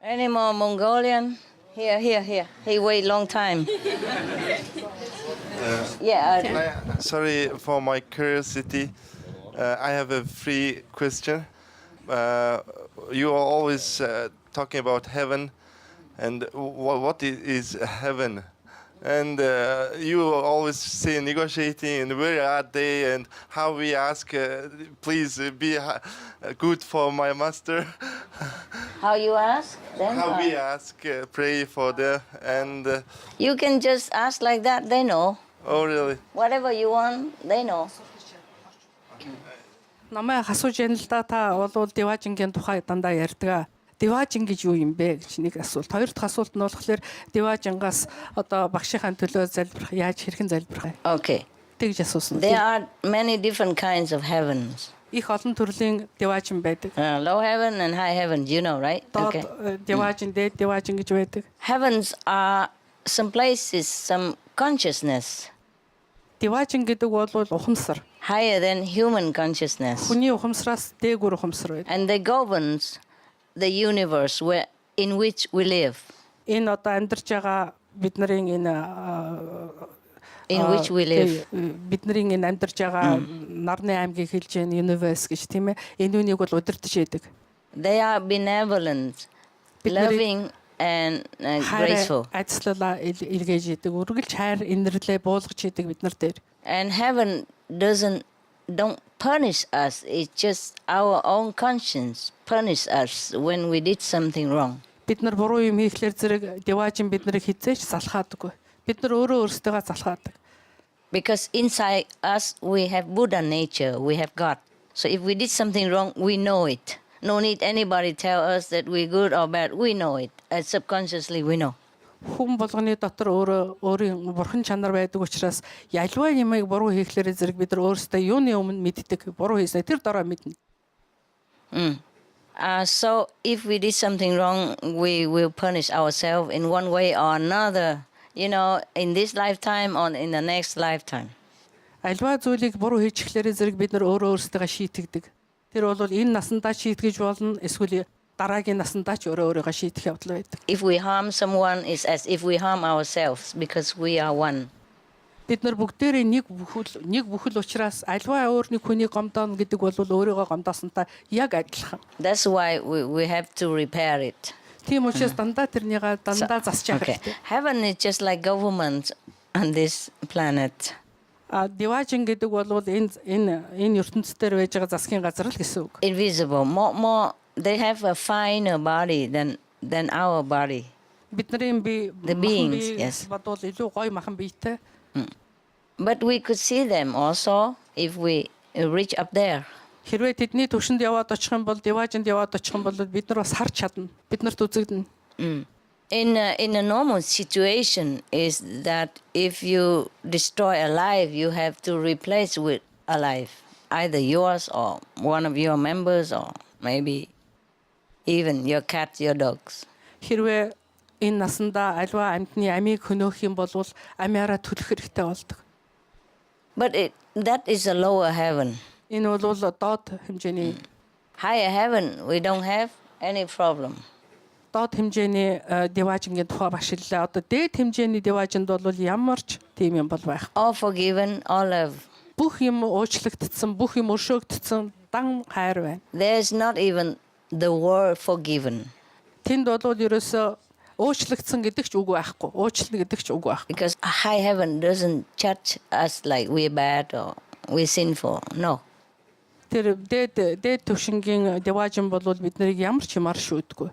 Any more Mongolian? Here. He wait long time. Sorry for my curiosity. I have a free question. You are always talking about heaven, and what is heaven? And you always say negotiating, and where are they, and how we ask, please be good for my master. How you ask? Then How we ask, pray for them, and you can just ask like that. They know. oh really? Whatever you want, they know. Намайг асууж яана л да та бол Деважингийн тухай дандаа ярьдаг. Деважин гэж юу юм бэ гэж нэг асуулт. Хоёр дахь асуулт нь болохоор Деважингаас одоо багшийнхаа төлөө залбирах яаж хэрхэн залбирах вэ? Okay. Тэгж асуусан. There are many different kinds of heavens. Их олон төрлийн Деважин байдаг. Low heaven and high heaven, you know, right? Okay. Деважин, дээд Деважин гэж байдаг. Heavens are some places, some consciousness. Деважин гэдэг бол ухамсар. Higher than human consciousness. Хүний ухамсараас дээгүүр ухамсар байдаг. And they governs the universe in which we live. Энэ одоо амьдарч байгаа бидний энэ in which we live. Бидний энэ амьдарч байгаа нарны аймгийг хэлж байгаа universe гэж тийм ээ. Энэ үнийг бол удирдах байдаг. They are benevolent, loving and graceful. Айцлалаа илгээж идэг. Үргэлж хайр инэрлээ буулгаж идэг бид нар дээр. And heaven don't punish us. It's just our own conscience punish us when we did something wrong. Бид нар буруу юм хийхлээр зэрэг Деважин бид нарыг хизээч залхаадаггүй. Бид нар өөрөө өөрсдөө залхаадаг. Because inside us we have Buddha nature, we have God. So if we did something wrong, we know it. No need anybody tell us that we're good or bad. We know it. Subconsciously we know. Хүн болгоны дотор өөрийн бурхан чанар байдаг учраас ялваа юмыг буруу хийхлээр зэрэг бид нар өөрсдөө юуны өмнө мэддэг. Буруу хийснээр тэр дараа мэднэ. So if we did something wrong, we will punish ourselves in one way or another, you know, in this lifetime or in the next lifetime. Альва зүйлийг буруу хийчихлээр зэрэг бид нар өөрсдөө шийтгдэг. Тэр бол энэ насандаа шийтгэж болно, эсвэл дараагийн насандаа ч өөрийгөө шийдэх явдал байдаг. If we harm someone, it's as if we harm ourselves because we are one. Бид нар бүгдээрээ нэг бүхэл учраас альва өөр нэг хүний гомдоно гэдэг бол өөрийгөө гомдоосонтой яг адилхан. That's why we have to repair it. Тийм учраас дандаа тэрнийга дандаа засч явах хэрэгтэй. Heaven is just like government on this planet. Деважин гэдэг бол энэ ертөнцийн дээр байж байгаа засгийн газар л гэсэн үг. Invisible, more they have a finer body than our body. Бидний бие The beings, yes. Бодвол илүү гоё махан биетэй. But we could see them also if we reach up there. Хэрвээ тэдний төвшөнд яваад очих юм бол Деважинд яваад очих юм бол бид нар бас харж чадна. Бид нарт үзэгдэнэ. In a normal situation is that if you destroy a life, you have to replace with a life, either yours or one of your members or maybe even your cat, your dogs. Хэрвээ энэ насанда альва амьтны амийг хөнөөх юм бол амиараа төлөх хэрэгтэй болдог. But that is a lower heaven. Энэ бол доод хэмжээний Higher heaven, we don't have any problem. Доод хэмжээний Деважингийн тухай багшиллаа. Одоо дээд хэмжээний Деважинд бол ямар ч тийм юм бол байх. All forgiven, all love. Бүх юм уучлагдсан, бүх юм өршөөгдсөн дан хайр байна. There's not even the word forgiven. Тэнд бол ерөөсөө уучлагдсан гэдэг ч үг байхгүй. Уучлалт гэдэг ч үг байхгүй. Because high heaven doesn't judge us like we're bad or we're sinful. No. Тэр дээд төвшингийн Деважин бол бид нарыг ямар ч юмар шүүдгүй.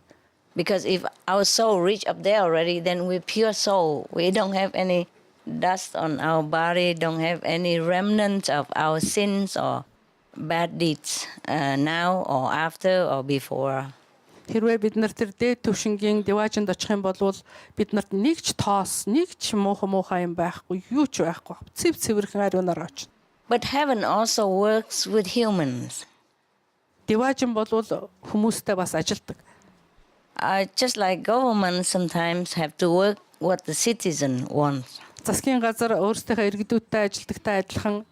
Because if our soul reach up there already, then we're pure soul. We don't have any dust on our body, don't have any remnants of our sins or bad deeds now or after or before. Хэрвээ бид нар тэр дээд түвшингийн деважинд очих юм бол бид нарт нэг ч тоос, нэг ч муухай юм байхгүй, юу ч байхгүй. Цэв цэвэрхэн ариунаар очно. But heaven also works with humans. Деважин бол хүмүүстэй бас ажилдаг. Just like governments sometimes have to work what the citizen wants. Засгийн газар өөрсдийнхөө иргэдүүдтэй ажилдагтай адилхан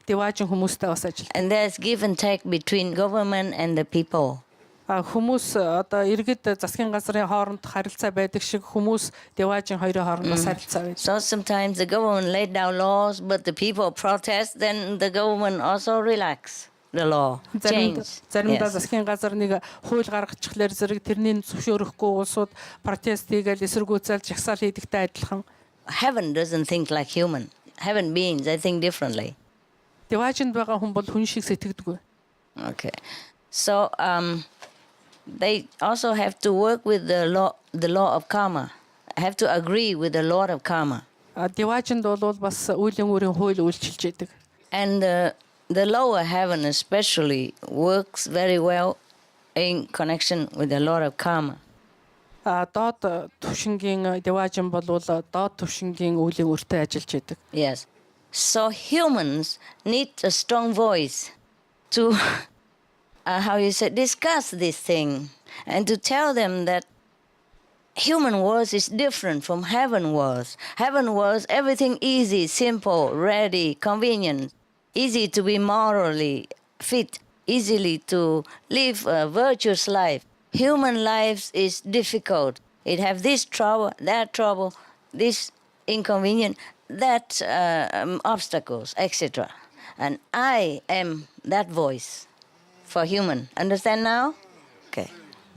деважин хүмүүстэй бас ажилдаг. And there's give and take between government and the people. Хүмүүс одоо иргэд засгийн газрын хооронд харилцаа байдаг шиг хүмүүс деважин хоёрын хооронд бас харилцаа байдаг. So sometimes the government laid down laws, but the people protest, then the government also relax the law. Change. Заримдаа Yes. засгийн газар нэг хууль гаргачихлаар зэрэг тэрний зөвшөөрөхгүй улсууд протест хийгээл эсэргүүцэл жагсаал хийдэгтэй адилхан. Heaven doesn't think like human. Heaven beings, they think differently. Деважинд байгаа хүн бол хүн шиг сэтгэдэггүй. Okay. So they also have to work with the law of karma. Have to agree with the law of karma. Деважинд бол бас үеийн өөрийн хууль үйлчилж яадаг. And the lower heaven especially works very well in connection with the law of karma. Доод түвшингийн деважин бол доод түвшингийн үеийн өөртөө ажиллаж яадаг. Yes. So humans need a strong voice to discuss this thing and to tell them that human world is different from heaven world. Heaven world, everything easy, simple, ready, convenient, easy to be morally fit, easily to live a virtuous life. Human life is difficult. It have this trouble, this inconvenient, that obstacles, etc. And I am that voice for human. Understand now? Okay.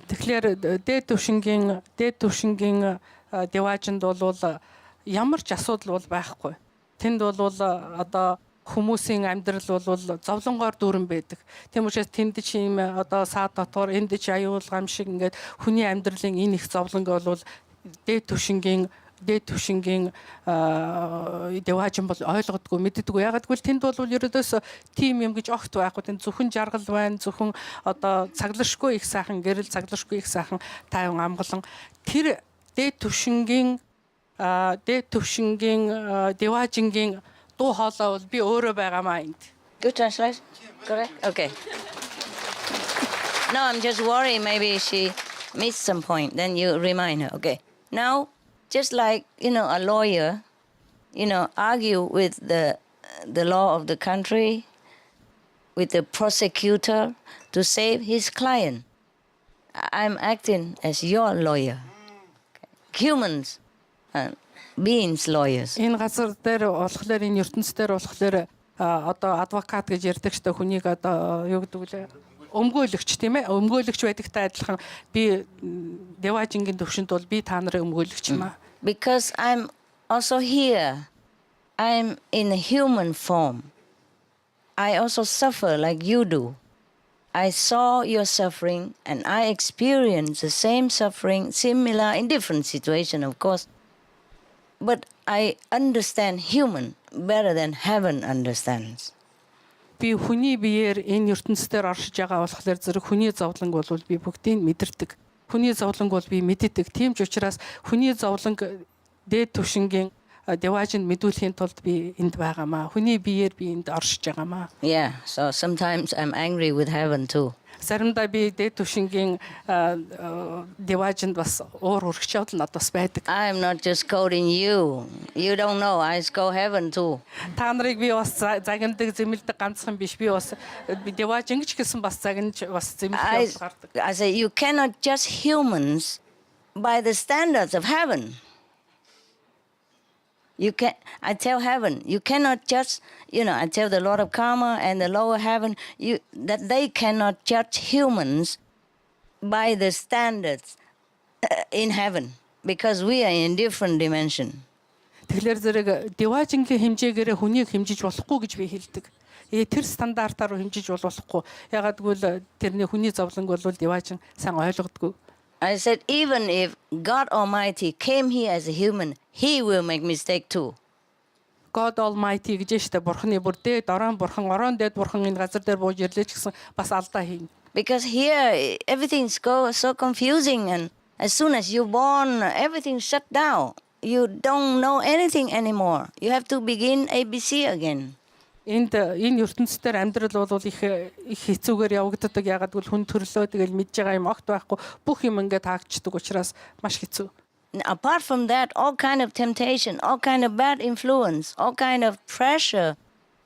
Тэгэхээр дээд түвшингийн деважинд бол ямар ч асуудал бол байхгүй. Тэнд бол одоо хүмүүсийн амьдрал бол зовлонгоор дүүрэн байдаг. Тийм учраас тэнд ч юм одоо саад дотор энд ч аюул гам шиг ингээд хүний амьдралын энэ их зовлонг бол дээд түвшингийн деважин бол ойлгодгүй мэддэггүй. Ягаад гэвэл тэнд бол ерөөдөөс тим юм гэж огт байхгүй. Тэнд зөвхөн жаргал байна, зөвхөн одоо цаглашгүй их сайхан, гэрэл цаглашгүй их сайхан тайван амгалан тэр дээд түвшингийн деважингийн дуу хоолой бол би өөрөө байгаамаа энд. Good translation? Correct? Okay. No, I'm just worried maybe she missed some point. Then you remind her. Okay. Now, just like, a lawyer, argue with the law of the country, with the prosecutor to save his client. I'm acting as your lawyer. Humans, beings lawyers. Энэ газар дээр болохоор энэ ертөнцийн дээр болохоор одоо адвокат гэж ярьдаг ч та хүнийг одоо юу гэдэг вэ? Өмгөөлөгч тийм ээ. Өмгөөлөгч байдагтай адилхан би деважингийн төвшөнд бол би та нарын өмгөөлөгч юм аа. Because I'm also here. I'm in a human form. I also suffer like you do. I saw your suffering and I experienced the same suffering, similar in different situations, of course. But I understand human better than heaven understands. Би хүний биеэр энэ ертөнцийн оршиж байгаа болохоор зэрэг хүний зовлонг бол би бүгдийг мэдэрдэг. Хүний зовлонг бол би мэддэг. Тийм ч учраас хүний зовлонг дээд түвшингийн деважинд мэдүүлэхийн тулд би энд байгаамаа. Хүний биеэр би энд оршиж байгаамаа. Yeah, so sometimes I'm angry with heaven too. Заримдаа би дээд түвшингийн деважинд бас уур хүрхчээд л надаас байдаг. I'm not just quoting you. You don't know. I go heaven too. Та нарыг би бас загнадаг, зэмлдэг ганцхан биш. Би бас деважин гэж гэсэн бас загнаж бас зэмлэх гардаг. I say you cannot judge humans by the standards of heaven. I tell heaven, you cannot judge, I tell the Lord of Karma and the lower heaven, that they cannot judge humans by the standards in heaven, because we are in different dimension. Тэгэхээр зэрэг деважингийн хэмжээгээр хүнийг хэмжиж болохгүй гэж би хэлдэг. Тэр стандартаар хэмжиж болохгүй. Ягаад гэвэл тэрний хүний зовлонг бол деважин сайн ойлгодгүй. I said, even if God Almighty came here as a human, He will make mistake too. God Almighty гэж штэ бурхны бүр дээд орон дээд бурхан энэ газар дээр бууж ирлээ ч гэсэн бас алдаа хийн. Because here everything's so confusing, and as soon as you're born, everything's shut down. You don't know anything anymore. You have to begin ABC again. Энэ ертөнцийн амьдрал бол их хэцүүгээр явагддаг. Ягаад гэвэл хүн төрлөө тэгэл мэдж байгаа юм огт байхгүй. Бүх юм ингээд таагдчихдаг учраас маш хэцүү. Apart from that, all kind of temptation, all kind of bad influence, all kind of pressure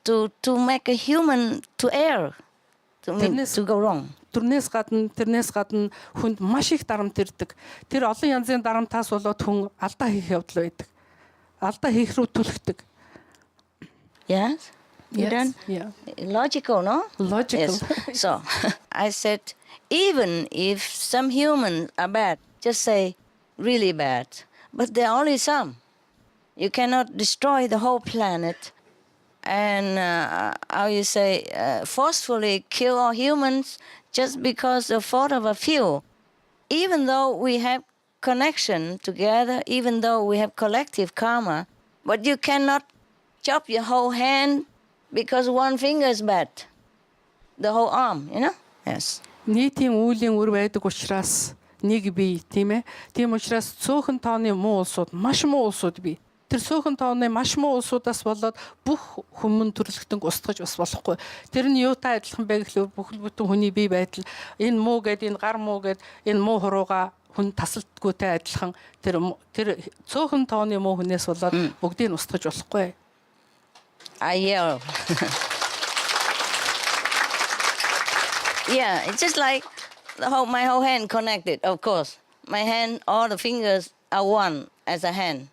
to make a human to err, to go wrong. Тэрнээс гадна хүнд маш их дарамт ирдэг. Тэр олон янзын дарамтаас болоод хүн алдаа хийх явдал байдаг. Алдаа хийх рүү түлхдэг. Yes? You done? Yeah. Logical, no? Logical. Yes. So, I said, even if some humans are bad, just say, really bad. But there are only some. You cannot destroy the whole planet and, forcefully kill all humans just because of the fault of a few. Even though we have connection together, even though we have collective karma, but you cannot chop your whole hand because one finger is bad. The whole arm, you know? Yes. Нийтийн үеийн үр байдаг учраас нэг бие, тийм ээ. Тийм учраас цөөхөн тооны муу улсууд, маш муу улсууд бий. Тэр цөөхөн тооны маш муу улсуудаас болоод бүх хүмүүн төрлөختөнг устгаж бас болохгүй. Тэр нь юутай адилхан бэ гэхлээр бүхэл бүтэн хүний бие байдал энэ муу гэд энэ гар муу гэд энэ муу хурууга хүн тасалдгүйтэй адилхан тэр цөөхөн тооны муу хүнээс болоод бүгдийг нь устгаж болохгүй. Yeah, it's just like my whole hand connected, of course. My hand, all the fingers are one as a hand.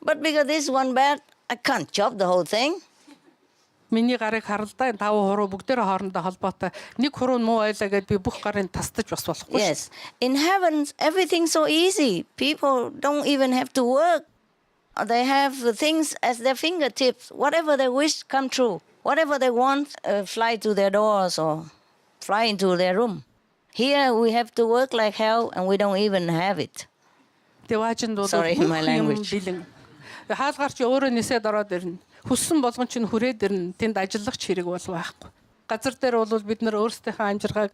But because this one bad, I can't chop the whole thing. Миний гарыг харалдаа энэ 5 хуруу бүгдээрээ хоорондоо холбоотой. Нэг хуруу муу байлаа гэд би бүх гарыг тасдаж бас болохгүй. Yes. In heavens, everything's so easy. People don't even have to work. They have things at their fingertips. Whatever they wish come true. Whatever they want, fly to their doors or fly into their room. Here we have to work like hell and we don't even have it. Sorry, my language. Хаалгарч өөрөө нисээд ороод ирнэ. Хүссэн болгон чинь хүрээд ирнэ. Тэнд ажиллах ч хэрэг бол байхгүй. Газар дээр бол бид нар өөрсдийнхөө амжиргааг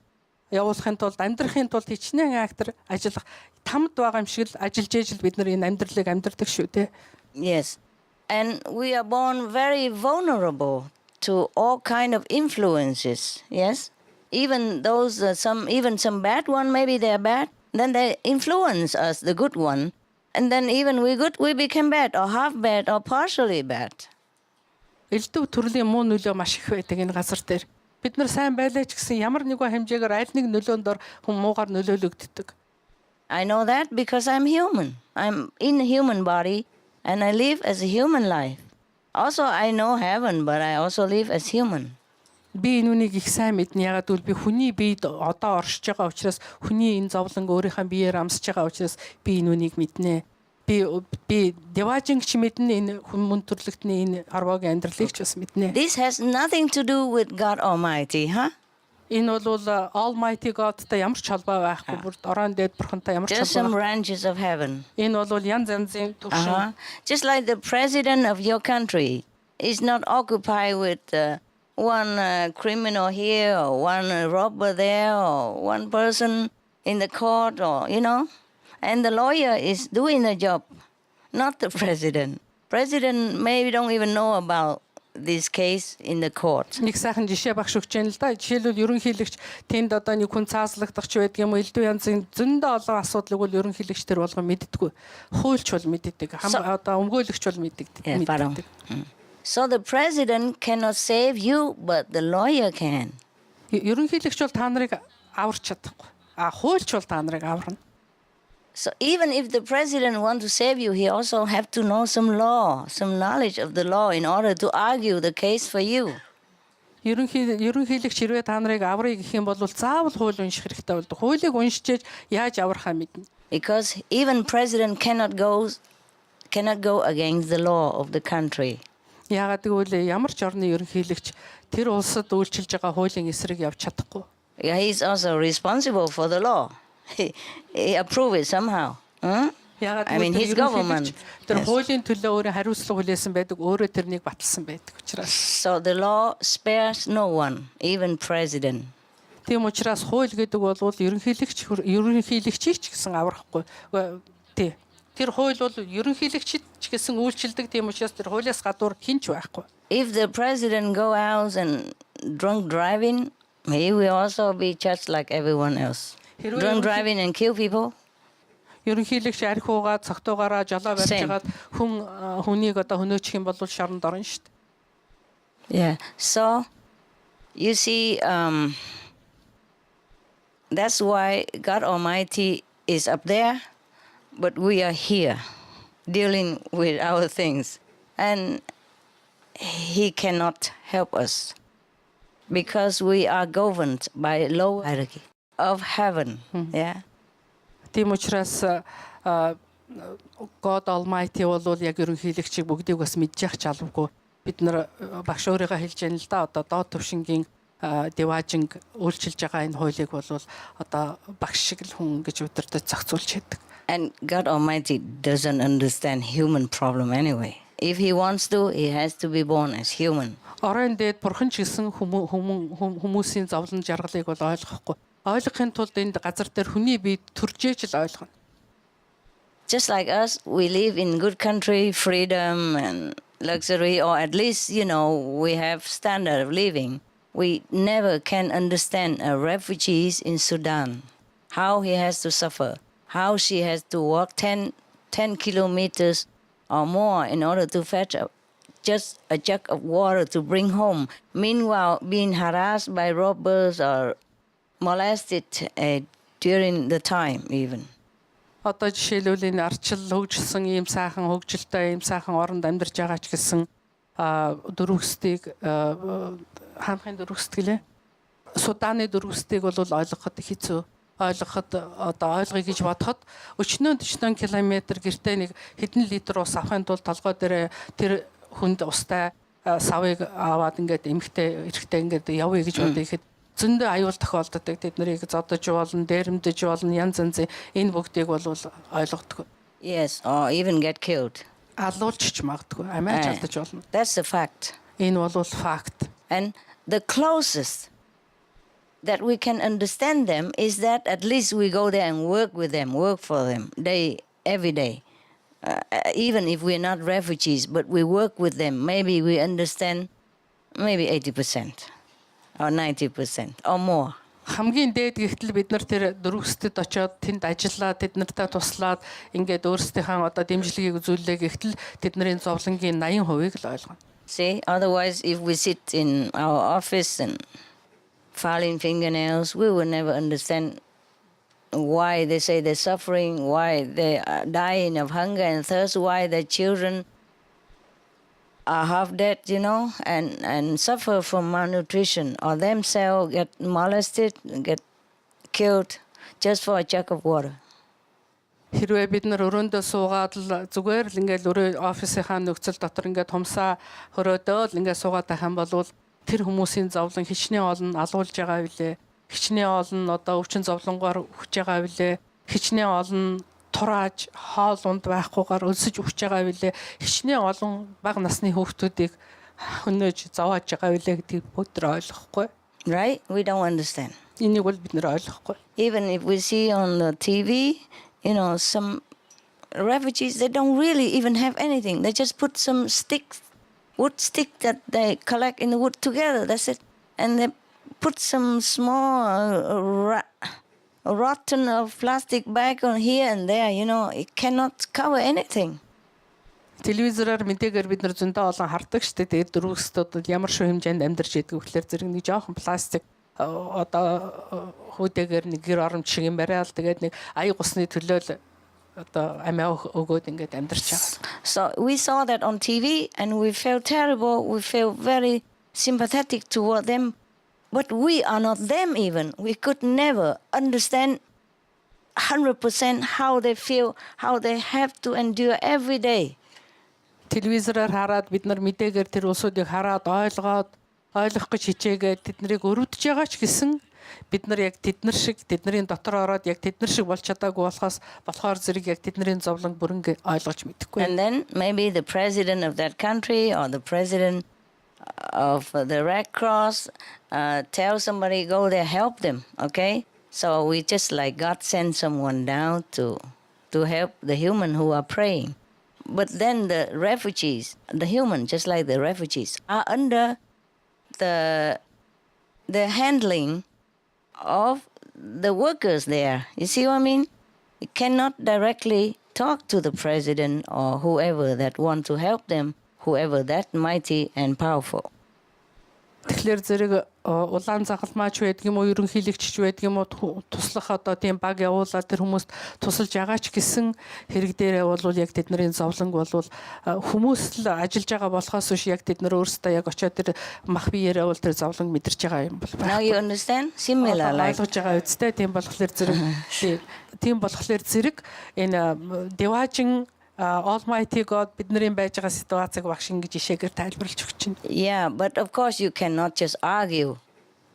явуулахын тулд амьдрахын тулд хичнээн актер ажиллах тамд байгаа юм шиг л ажиллаж ижил бид нар энэ амьдралыг амьдрдаг шүү дээ. Yes. And we are born very vulnerable to all kind of influences. Yes. Even those some bad one, maybe they're bad, then they influence us, the good one. And then even we good, we become bad or half bad or partially bad. Элдв төрлийн муу нөлөө маш их байдаг энэ газар дээр. Бид нар сайн байлаа ч гэсэн ямар нэгэн хэмжээгээр аль нэг нөлөөнд ор хүн муугаар нөлөөлөгддөг. I know that because I'm human. I'm in a human body and I live as a human life. Also I know heaven, but I also live as human. Би энүүнийг их сайн мэднэ. Ягаад гэвэл би хүний биед одоо оршиж байгаа учраас хүний энэ зовлон өөрийнхөө биеэр амсаж байгаа учраас би энүүнийг мэднэ. Би деважингч мэднэ энэ хүмүүн төрлөختний энэ арвагийн амьдралыг ч бас мэднэ. This has nothing to do with God Almighty, huh? Энэ бол Almighty God-тай ямар ч холбоо байхгүй. Бүр орон дээд бурхантай ямар ч Just some холбоо. branches of heaven. Энэ бол янз янзын төвшин. Just like the president of your country is not occupied with one criminal here or one robber there or one person in the court or, you know. And the lawyer is doing the job, not the president. President maybe don't even know about this case in the court. Нэг сайхан жишээ багш өгч яана л да. Жишээлбэл ерөнхийлөгч тэнд одоо нэг хүн цааслагдах ч байдаг юм уу, элдв янзын зөндөө олон асуудлыг бол ерөнхийлөгч тэр болгоо мэддэггүй. Хуульч бол мэддэг. Одоо өмгөөлөгч бол мэддэг. So the president cannot save you, but the lawyer can. Ерөнхийлөгч бол та нарыг аварч чадахгүй. Хуульч бол та нарыг аварна. So even if the president wants to save you, he also have to know some law, some knowledge of the law in order to argue the case for you. Ерөнхийлөгч хэрвээ та нарыг аврыг гэх юм бол заавал хууль унших хэрэгтэй болдог. Хуулийг уншиж яаж аврахаа мэднэ. Because even president cannot go against the law of the country. Яагаад гэвэл ямар ч орны ерөнхийлөгч тэр улсад үйлчилж байгаа хуулийн эсрэг явж чадахгүй. Yeah, he is also responsible for the law. He approve it somehow. I mean, his government. Тэр хуулийн төлөө өөрөө хариуцлага хүлээсэн байдаг, өөрөө тэрнийг баталсан байдаг учраас. So the law spares no one, even president. Тийм учраас хууль гэдэг бол ерөнхийлөгчийг ч гэсэн аврахгүй. Тий. Тэр хууль бол ерөнхийлөгчид ч гэсэн үйлчилдэг, тийм учраас тэр хуулиас гадуур хинч байхгүй. If the president go out and drunk driving, he will also be judged like everyone else. Drunk driving and kill people. Ерөнхийлөгч арх уугаад цогтойгоороо жолоо барьж хагаад хүнийг одоо хөнөөчих юм бол шоронд орно шүү дээ. Yeah. So you see, that's why God Almighty is up there, but we are here dealing with our things, and He cannot help us because we are governed by low hierarchy of heaven. Yeah. Тийм учраас God Almighty бол яг ерөнхийлөгчийг бүгдийг бас мэдчих чалавгүй. Бид нар багш өөрийгөө хэлж яана л да. Одоо доод түвшингийн диважинг үйлчилж байгаа энэ хуулийг бол одоо багш шиг л хүн гэж өдөртөж зохицуулж яадаг. And God Almighty doesn't understand human problem anyway. If He wants to, He has to be born as human. Оройн дээд бурхан ч гэсэн хүмүүсийн зовлон жаргалыг бол ойлгохгүй. Ойлгохын тулд энд газар дээр хүний бие төржээж л ойлгоно. Just like us, we live in good country, freedom and luxury, or at least, we have standard of living. We never can understand a refugee in Sudan, how he has to suffer, how she has to walk 10 kilometers or more in order to fetch just a jug of water to bring home. Meanwhile, being harassed by robbers or molested during the time even. Одоо жишээлбэл энэ арчил хөгжилсөн ийм сайхан хөгжилтэй ийм сайхан оронд амьдарч байгаа ч гэсэн дөрвөстийг хаанхын дөрвөстгэлээ Суданы дөрвөстийг бол ойлгоход хэцүү. Ойлгоход одоо ойлгоё гэж бодоход өчнөө 40 км гэртээ нэг хэдэн литр ус авахын тулд толгой дээр тэр хүнд устай савыг аваад ингээд эмхтэй эрэхтэй ингээд явъя гэж бодъё гэхэд зөндөө аюул тохиолддог. Тэд нарыг зодож болно, дээрэмдэж болно, янз янзын энэ бүгдийг бол ойлгодог. Yes, or even get killed. Алуулж ч магадгүй, амиач алдаж болно. That's the fact. Энэ бол факт. And the closest that we can understand them is that at least we go there and work with them, work for them every day. Even if we're not refugees, but we work with them, maybe we understand maybe 80%. Or 90% or more. Хамгийн дээд гихтэл бид нар тэр дөрвөстэд очиод тэнд ажиллаад тэд нартай туслаад ингээд өөрсдийнхээ одоо дэмжлэгийг үзүүлээ гэхтэл тэдний зовлонгийн 80%-ийг л ойлгоно. See, otherwise if we sit in our office and filing fingernails, we will never understand why they say they're suffering, why they are dying of hunger and thirst, why their children are half dead, and suffer from malnutrition, or themselves get molested, get killed just for a jug of water. Хэрвээ бид нар өрөөндөө суугаад л зүгээр л ингээд өрөө офисынхаа нөхцөл дотор ингээд томсаа хөрөөдөө л ингээд суугаад байх юм бол тэр хүмүүсийн зовлон хичнээн олон алуулж байгаа билээ. Хичнээн олон одоо өвчин зовлонгоор өгч байгаа билээ. Хичнээн олон турааж хоол унд байхгүйгээр өлсөж өгч байгаа билээ. Хичнээн олон бага насны хүүхдүүдийг хөнөөж зовоож байгаа билээ гэдгийг бүгд ойлгохгүй. Right? We don't understand. Энийг бол бид нэр ойлгохгүй. Even if we see on the TV, some refugees, they don't really even have anything. They just put some wood stick that they collect in the wood together. That's it. And they put some small rotten of plastic bag on here and there. It cannot cover anything. Телевизороор мэдээгээр бид нар зөндөө олон хардаг шүү дээ. Тэгээд дөрвөстөд ямар шүү хэмжээнд амьдарч идэг вөхлөр зэрэг нэг жоохон пластик одоо хүйтэйгээр нэг гэр оромж шиг юм барайл тэгээд нэг аяг усны төлөө л одоо амиа өгөөд ингээд амьдарч байгаа. So we saw that on TV and we felt terrible. We felt very sympathetic toward them, but we are not them even. We could never understand 100% how they feel, how they have to endure every day. Телевизороор хараад бид нар мэдээгээр тэр улсуудыг хараад ойлгох гэж хичээгээд тэднийг өрөвдөж байгаа ч гэсэн бид нар яг тэднэр шиг тэдний дотор ороод яг тэднэр шиг болж чадаагүй болохоор зэрэг яг тэдний зовлон бүрэнгээ ойлгож мэдэхгүй. And then maybe the president of that country or the president of the Red Cross tell somebody go there, help them, okay? So we just like God send someone down to help the human who are praying. But then the refugees, the human, just like the refugees, are under the handling of the workers there. You see what I mean? You cannot directly talk to the president or whoever that want to help them, whoever that mighty and powerful. Тэгэхээр зэрэг улаан загалмаач байдаг юм уу, ерөнхийлөгчч байдаг юм уу, туслах одоо тийм баг явуулаад тэр хүмүүст тусалж агаач гэсэн хэрэг дээрээ бол яг тэдний зовлонг бол хүмүүс л ажиллаж байгаа болохоос биш яг тэд нар өөрсдөө яг очиод тэр мах биеэрээ бол тэр зовлонг мэдэрч байгаа юм бол Now you understand? Similar like ойлгож байгаа үстэй тийм болохоор зэрэг энэ деважин Almighty God бидний байж байгаа ситуацийг багш ингэж ишээгээр тайлбарлаж өгч байна. Yeah, but of course you cannot just argue.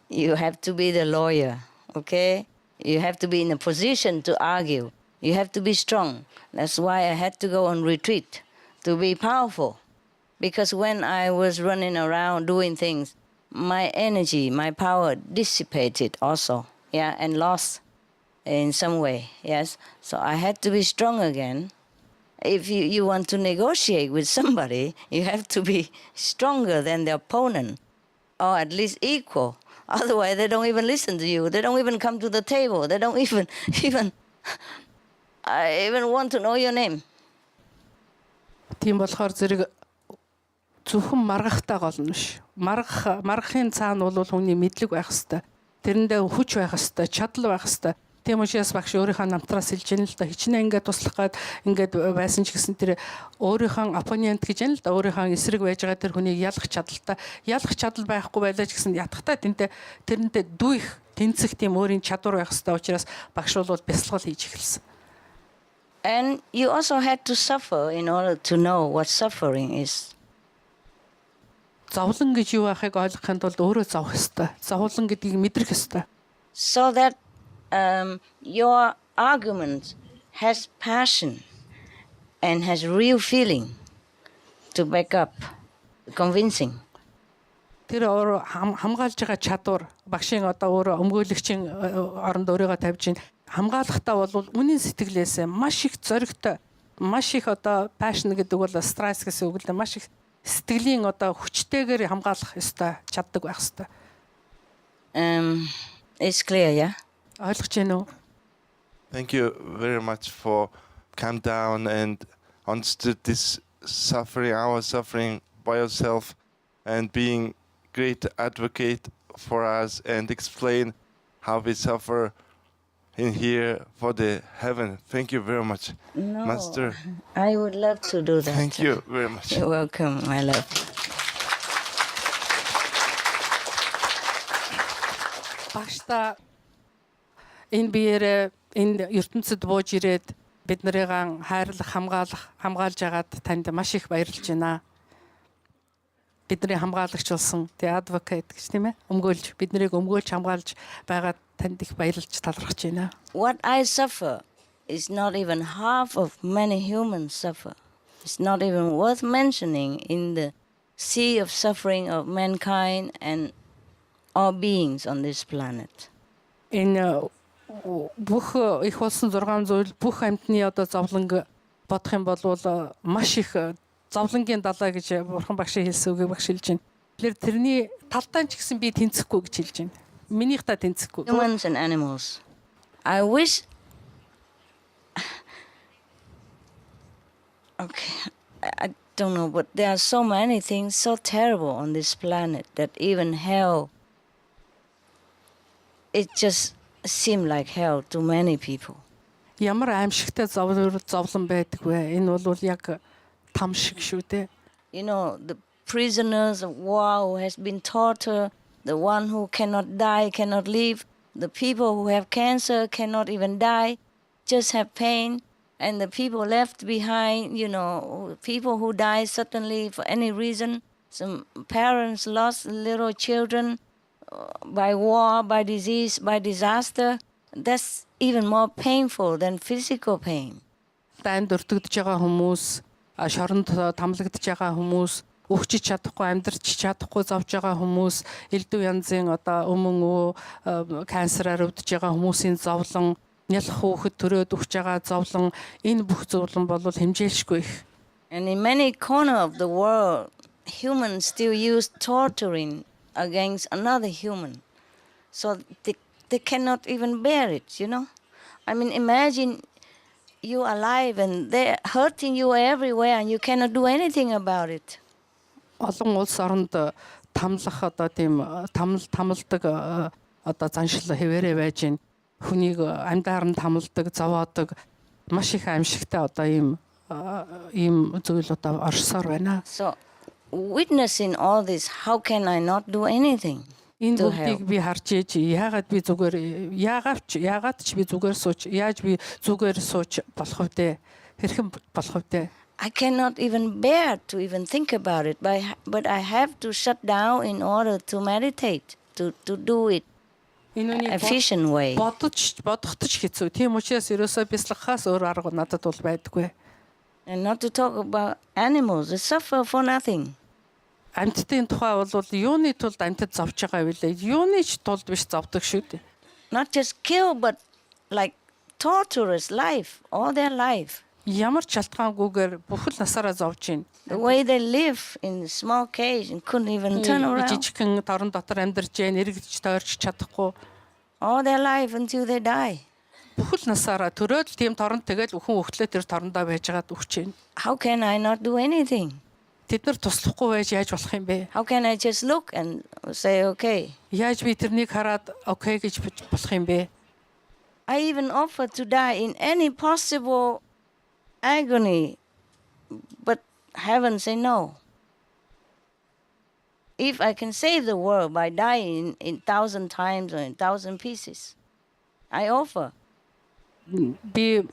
You have to be the lawyer, okay? You have to be in a position to argue. You have to be strong. That's why I had to go on retreat, to be powerful. Because when I was running around doing things, my energy, my power dissipated also, yeah, and lost in some way, yes? So I had to be strong again. If you want to negotiate with somebody, you have to be stronger than the opponent, or at least equal. Otherwise, they don't even listen to you. They don't even come to the table. They don't even want to know your name. Тийм болохоор зэрэг зөвхөн маргахтай гол нь ш. Маргахын цаана бол хүний мэдлэг байх хэвээр. Тэрэндээ хүч байх хэвээр, чадал байх хэвээр. Тийм учраас багш өөрийнхөө намтраас хэлж яана л да хичнээн ингээд туслах гад ингээд байсан ч гэсэн тэр өөрийнхөө оппонент гэж яана л да өөрийнхөө эсрэг байж байгаа тэр хүнийг ялах чадaltaй ялах чадал байхгүй байлаа ч гэсэн ятгахтай тэрнтэй дүүх тэнцэх тийм өөрийн чадвар байх хэвээр учраас багш бол бясалгал хийж эхэлсэн. And you also had to suffer in order to know what suffering is. Зовлон гэж юу байхыг ойлгохын тулд өөрөө зовх хэвээр. Зовлон гэдгийг мэдрэх хэвээр. So that your argument has passion and has real feeling to back up, convincing. Тэр өөрөө хамгаалж байгаа чадвар багшийн одоо өөрөө өмгөөлөгчийн оронд өөрийгөө тавьж ин хамгаалахтаа бол үнийн сэтгэлээсээ маш их зоригтой маш их одоо passion гэдэг бол стресс гэсэн үг л дээ маш их сэтгэлийн одоо хүчтэйгээр хамгаалах ёстой чаддаг байх ёстой. It's clear, yeah? Ойлгож байна уу? Thank you very much for calm down and understood this suffering, our suffering by yourself, and being great advocate for us and explain how we suffer in here for the heaven. Thank you very much, No, Master. I would love to do that. Thank you very much. You're welcome, my love. Багшта энэ биеэрээ энэ ертөнцид бууж ирээд бид нарыг хайрлах, хамгаалж агаад танд маш их баярлж байна. Бидний хамгаалагч болсон the advocate гэж тийм ээ. Бид нарыг өмгөөлж хамгаалж байгаад танд их баярлж талархаж байна. What I suffer is not even half of many humans suffer. It's not even worth mentioning in the sea of suffering of mankind and all beings on this planet. Энэ бүх их болсон 6 зүйл бүх амьтны одоо зовлонг бодох юм бол маш их зовлонгийн далаа гэж бурхан багш хэлсэн үгийг багш хэлж байна. Тэгэхээр тэрний талдаа ч гэсэн би тэнцэхгүй гэж хэлж байна. Минийх та тэнцэхгүй. Humans and animals. I wish. Okay, I don't know, but there are so many things so terrible on this planet that even hell, it just seems like hell to many people. Ямар аимшигтай зовлон байдаг вэ? Энэ бол яг там шиг шүү дээ. You know, the prisoners of war who has been tortured, the one who cannot die, cannot live, the people who have cancer cannot even die, just have pain, and the people left behind, you know, people who die suddenly for any reason. Some parents lost little children by war, by disease, by disaster, that's even more painful than physical pain. Танд өртөгдөж байгаа хүмүүс, шоронд тамлагдж байгаа хүмүүс, өгчиж чадахгүй, амьдрч чадахгүй зовж байгаа хүмүүс, элдв янзын одоо өмнө канцераар өвдөж байгаа хүмүүсийн зовлон, нялх хүүхэд төрөөд өгч байгаа зовлон, энэ бүх зовлон бол хэмжээлшгүй их. And in many corners of the world, humans still use torturing against another human. So they cannot even bear it, you know. I mean, imagine you alive and they're hurting you everywhere and you cannot do anything about it. Олон улс оронд тамлах одоо тийм тамалдаг одоо заншил хэвээрээ байж гин хүнийг амьдаар нь тамалдаг, зовоодог маш их аимшигтай одоо ийм зүйл одоо орсоор байна. So witnessing all this, how can I not do anything? Энэ бүгдийг би харж ээж яагаад ч би зүгээр сууч, яаж би зүгээр сууч болох вэ? Хэрхэн болох вэ? I cannot even bear to even think about it, but I have to shut down in order to meditate, to do it efficient way. Бодохтож хэцүү. Тийм учраас ерөөсөө бяцлахаас өөр арга надад бол байдаггүй. And not to talk about animals, they suffer for nothing. Амьтдын тухай бол юуны тулд амьтад зовж байгаа вэ? Юуны ч тулд биш зовдөг шүү дээ. Not just kill, but like torturous life, all their life. Ямар ч шалтгаангүйгээр бүхэл насаараа зовж байна. The way they live in a small cage and couldn't even turn around. Жижигхэн торон дотор амьдарч байна, эргэлж тойрч чадахгүй. All their life until they die. Бүхэл насаараа төрөөд тийм торон тэгэл өхөн өгтлээ тэр торондоо байж байгаад өгч байна. How can I not do anything? Тэд нар туслахгүй байж яаж болох юм бэ? How can I just look and say okay? Яаж би тэрнийг хараад окей гэж болох юм бэ? I even offered to die in any possible agony, but heaven say no. If I can save the world by dying in 1,000 times or in 1,000 pieces, I offer. Би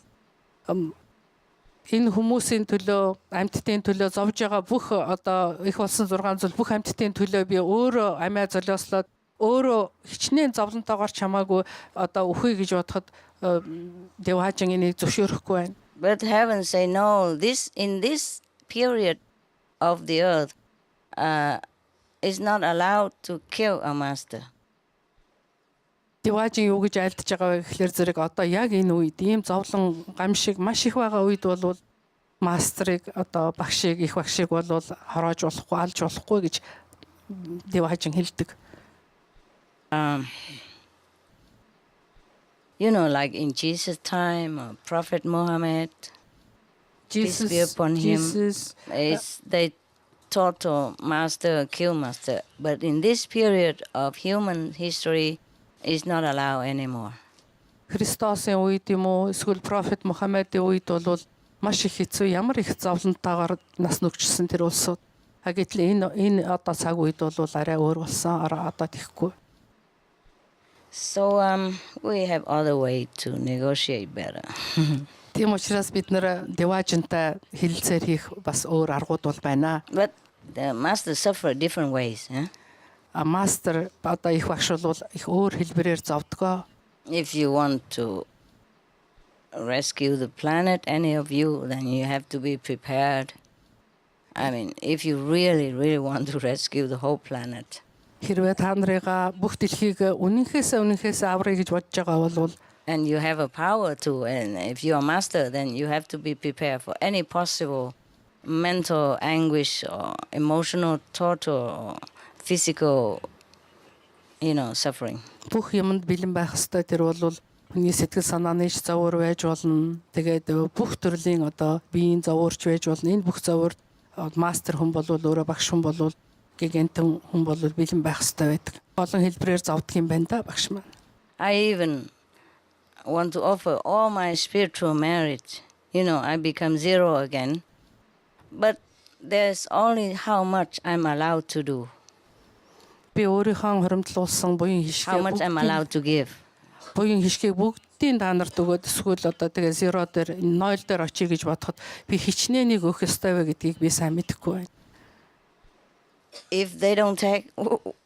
энэ хүмүүсийн төлөө, амьтдын төлөө зовж байгаа бүх одоо их болсон 6 зүйл бүх амьтдын төлөө би өөрөө амиа золиослоод өөрөө хичнээн зовлонтойгоор чамаагүй одоо өхөй гэж бодоход дэваажин энийг зөвшөөрөхгүй байна. But heaven say no. In this period of the earth is not allowed to kill a master. Дэваажин юу гэж айлдж байгаа вэ гэхлээр зэрэг одоо яг энэ үед ийм зовлон гамшиг маш их байгаа үед бол мастрыг одоо багшийг их багшийг бол хороож болохгүй алж болохгүй гэж дэваажин хэлдэг. You know, like in Jesus' time, Prophet Muhammad, peace be upon him, they torture master, kill master. But in this period of human history, it's not allowed anymore. Христосын үед юм уу эсвэл Prophet Muhammad-ийн үед бол маш их хэцүү ямар их зовлонтойгоор нас нүгчсэн тэр улсууд. Гэтэл энэ одоо цаг үед бол арай өөр болсон. Одоо тийхгүй. So we have other way to negotiate better. Тийм учраас бид нэр дэваажинтай хэлэлцээр хийх бас өөр аргууд бол байна. But the master suffer different ways, eh? А мастер одоо их багш бол их өөр хэлбэрээр зовдгоо. If you want to rescue the planet, any of you, then you have to be prepared. I mean, if you really want to rescue the whole planet. Хэрвээ та нарыгаа бүх дэлхийг үнэнхээс аврыг гэж бодож байгаа бол and you have a power to, and if you are master, then you have to be prepared for any possible mental anguish or emotional torture or physical, suffering. Бүх юмд бэлэн байх ёстой. Тэр бол хүний сэтгэл санааны зовөр байж болно. Тэгээд бүх төрлийн одоо биеийн зовөрч байж болно. Энэ бүх зовөрт мастер хүн бол өөрөө багш хүн бол гигантэн хүн бол бэлэн байх ёстой байдаг. Олон хэлбэрээр зовдөг юм байна да багш маань. I even want to offer all my spiritual merit. I become zero again. But there's only how much I'm allowed to do. Би өөрийнхөө хуримтлуулсан буян хишгээ how much I'm allowed to give. Буян хишгийг бүгдийн та нарт өгөөд эсвэл одоо тэгээ зеро дээр 0 дээр очие гэж бодоход би хичнээнийг өгөх ёстой вэ гэдгийг би сайн мэдэхгүй байна. If they don't take,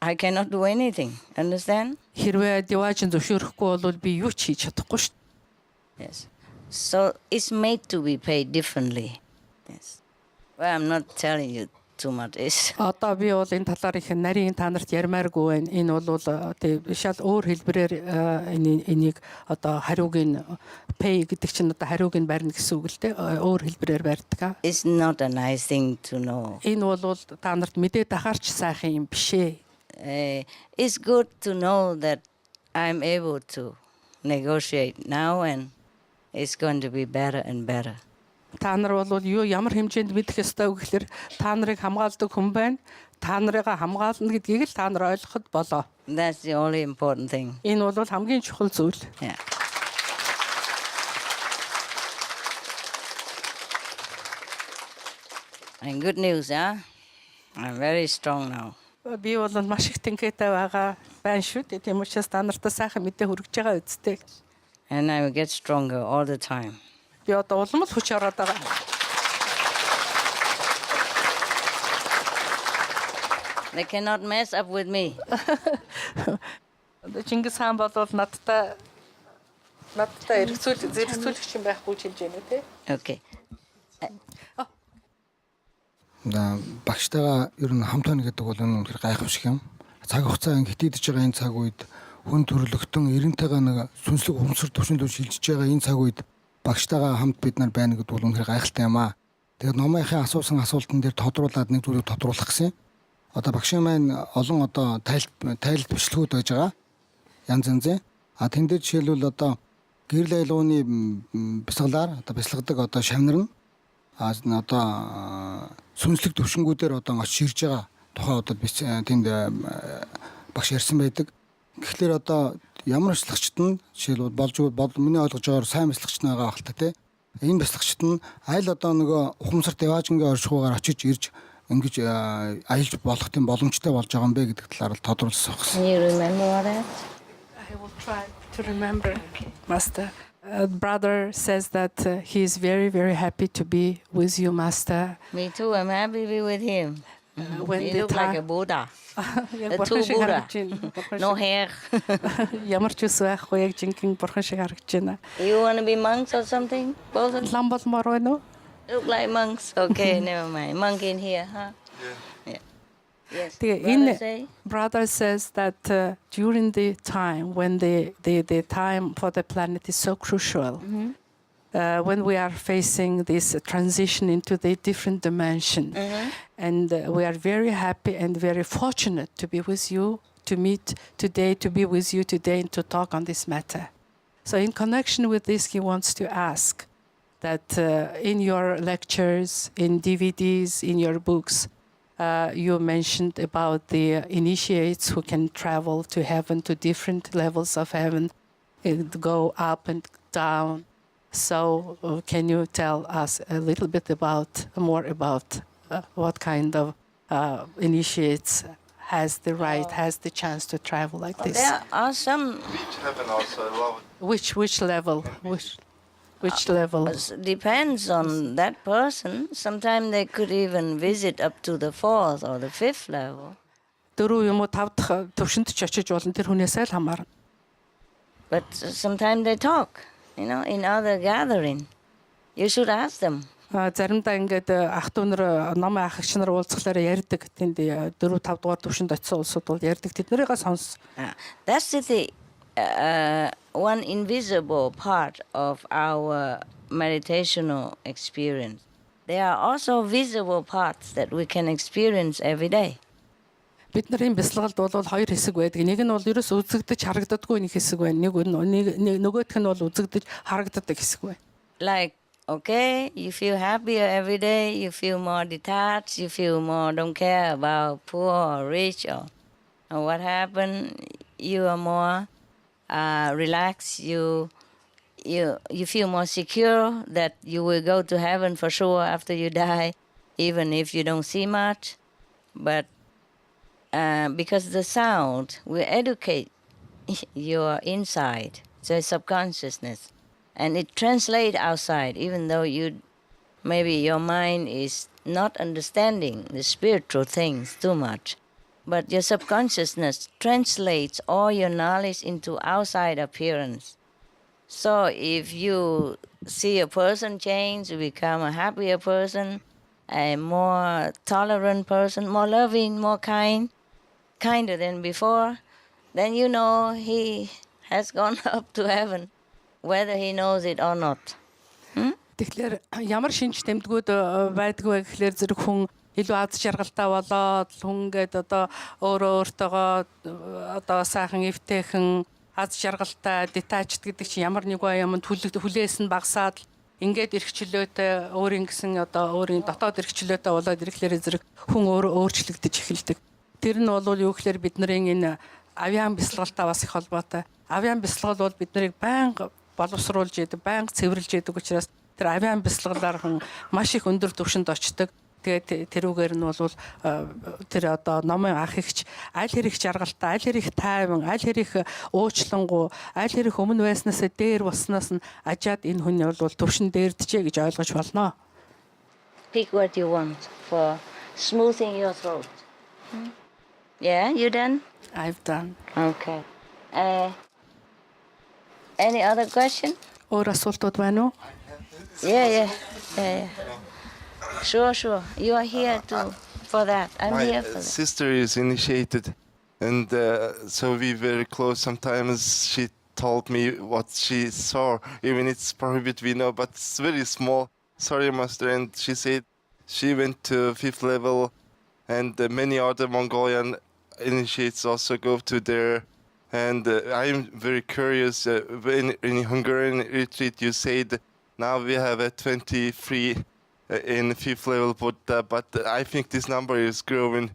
I cannot do anything. Understand? Хэрвээ диваажин зөвшөөрөхгүй бол би юу ч хийж чадахгүй шүү. Yes. So it's made to be paid differently. Yes. Well, I'm not telling you too much. It's Одоо би бол энэ талаар их нарийн та нарт ярмааргүй байна. Энэ бол тий шал өөр хэлбэрээр энийг одоо хариуг нь pay гэдэг чинь одоо хариуг нь барьна гэсэн үг л дээ. Өөр хэлбэрээр барьдаг. it's not a nice thing to know. Энэ бол та нарт мэдээд ахаарч сайхан юм биш ээ. It's good to know that I'm able to negotiate now and it's going to be better and better. Та нар бол юу ямар хэмжээнд мэдэх ёстой вэ гэхээр та нарыг хамгаалдаг хүн байна. Та нарыг хамгаална гэдгийг л та нар ойлгоход болоо. That's the only important thing. Энэ бол хамгийн чухал зүйл. Yeah. And good news, huh? I'm very strong now. Би бол маш их тэнхээтэй байгаа байна шүү дээ. Тийм учраас та нартаа сайхан мэдээ хүргэж байгаа үсттэй. And I will get stronger all the time. Би одоо улам л хүч ороод байгаа. They cannot mess up with me. Чингис хаан бол надтай зэрэгцүүлэгч юм байхгүй ч хэлж байна тий. Okay. Багштайгаа ер нь хамт байна гэдэг бол энэ үнэхээр гайхамшиг юм. Цаг хугацаа хитийдэж байгаа энэ цаг үед хүн төрлөختөн эрентэйгээ нэг сүнслэг ухамсар төвшөнд шилжиж байгаа энэ цаг үед багштайгаа хамт бид нар байна гэдэг бол үнэхээр гайхалтай юм аа. Тэгээд номынхын асуусан асуултан дээр тодруулаад нэг зүйлийг тодруулах гэсэн. Одоо багшийн маань олон одоо тайлт бичлэгүүд байж байгаа. Янз янзын. Тэн дээр жишээлбэл одоо гэрэл айлгууны бясалгаар одоо бясалгадаг одоо шавнар нь одоо сүнслэг төвшингүүдээр одоо очиж ирж байгаа тухай одоо тэнд багш ярьсан байдаг. Тэгэхээр одоо ямар бясалгачд нь жишээлбэл болж миний ойлгож байгаагаар сайн бясалгачд байгаа хэл та тий. Энэ бясалгачд нь аль одоо нөгөө ухамсар деважингийн оршихуугаар очиж ирж ингэж аялж болох тийм боломжтой болж байгаа юм бэ гэдэг талаар л тодруулсан байна. Can you remember what that? I will try to remember, Master. Brother says that he is very, very happy to be with you, Master. Me too. I'm happy to be with him. When He the look like a time- Buddha. Яг The бурхан two шиг Buddha. харагдаж байна. No hair. Ямар ч ус байхгүй яг жинхэнэ бурхан шиг харагдаж байна. You want to be monks or something? Both of you Лам болмоор байна уу? look like monks. Okay, never mind. Monk in here, huh? Yeah. Yes. Тэгээ Brother энэ say? brother says that during the time when the time for the planet is so crucial, when we are facing this transition into the different dimension, and we are very happy and very fortunate to be with you, to meet today, to be with you today, and to talk on this matter. So in connection with this, he wants to ask that in your lectures, in DVDs, in your books, you mentioned about the initiates who can travel to heaven, to different levels of heaven, and go up and down. So can you tell us a little bit more about what kind of initiates has the right, has the chance to travel like this? There are some. Which heaven also allowed. Which level? Which level? Depends on that person. Sometimes they could even visit up to the 4th or the 5th level. 4 юм уу 5 дахь төвшөнд ч очиж болно тэр хүнээсээ л хамаарна. But sometimes they talk, in other gathering. You should ask them. Заримдаа ингээд ах トゥ нар ном ахагч нар уулзахлаар ярьдаг. Тэнд 4 5 дугаар төвшөнд очисон улсууд бол ярьдаг. Тэднэрийг сонс. That's the one invisible part of our meditational experience. There are also visible parts that we can experience every day. Бид нарын бясалгалд бол хоёр хэсэг байдаг. Нэг нь бол ерөөс үзэгдэж харагддаггүй нэг хэсэг байна. Нөгөөх нь бол үзэгдэж харагддаг хэсэг байна. Like, okay, you feel happier every day, you feel more detached, you feel more don't care about poor or rich or what happened. You are more relaxed. You feel more secure that you will go to heaven for sure after you die, even if you don't see much. But because the sound will educate your inside, the subconsciousness, and it translates outside, even though maybe your mind is not understanding the spiritual things too much. but your subconsciousness translates all your knowledge into outside appearance. So if you see a person change, you become a happier person, a more tolerant person, more loving, more kinder than before, then you know he has gone up to heaven, whether he knows it or not. Тэгэхээр ямар шинж тэмдгүүд байдгүй гэхлээр зэрэг хүн илүү аз жаргалтай болоод хүн гээд одоо өөртөөгөө одоо сайхан эвтэйхэн аз жаргалтай detached гэдэг чинь ямар нэг юмд хүлээс нь багасаад ингээд эрхчлөөтэй өөрийн гэсэн одоо өөрийн дотоод эрхчлөөтэй болоод ирэхлээр зэрэг хүн өөрчлөгдөж эхэлдэг. Тэр нь бол юу гэхээр бидний энэ авиан бясалгалтай бас их холбоотой. Авиан бясалгал бол бид нарыг байнга боловсруулж яадаг, байнга цэвэрлж яадаг учраас тэр авиан бясалгалаар хүн маш их өндөр түвшинд очдог. Тэгээд тэрүүгээр нь бол тэр одоо номын ах ихч аль хэрэг жаргалтай, аль хэрэг тайван, аль хэрэг уучлангуй, аль хэрэг өмнө байснаас дээр болсноос нь ажаад энэ хүн бол түвшин дээрдэжээ гэж ойлгож болно. Pick what you want for smoothing your throat. Yeah, you done? I've done. Okay. Any other question? Өөр асуултууд байна уу? Yeah. Sure. You are here for that. I'm here for My that. sister is initiated, and so we very close. Sometimes she told me what she saw, even it's prohibited, we know, but it's very small. Sorry, Master. And she said she went to 5th level, and many other Mongolian initiates also go to there. And I'm very curious. In Hungarian retreat, you said now we have a 23 in 5th level Buddha, but I think this number is growing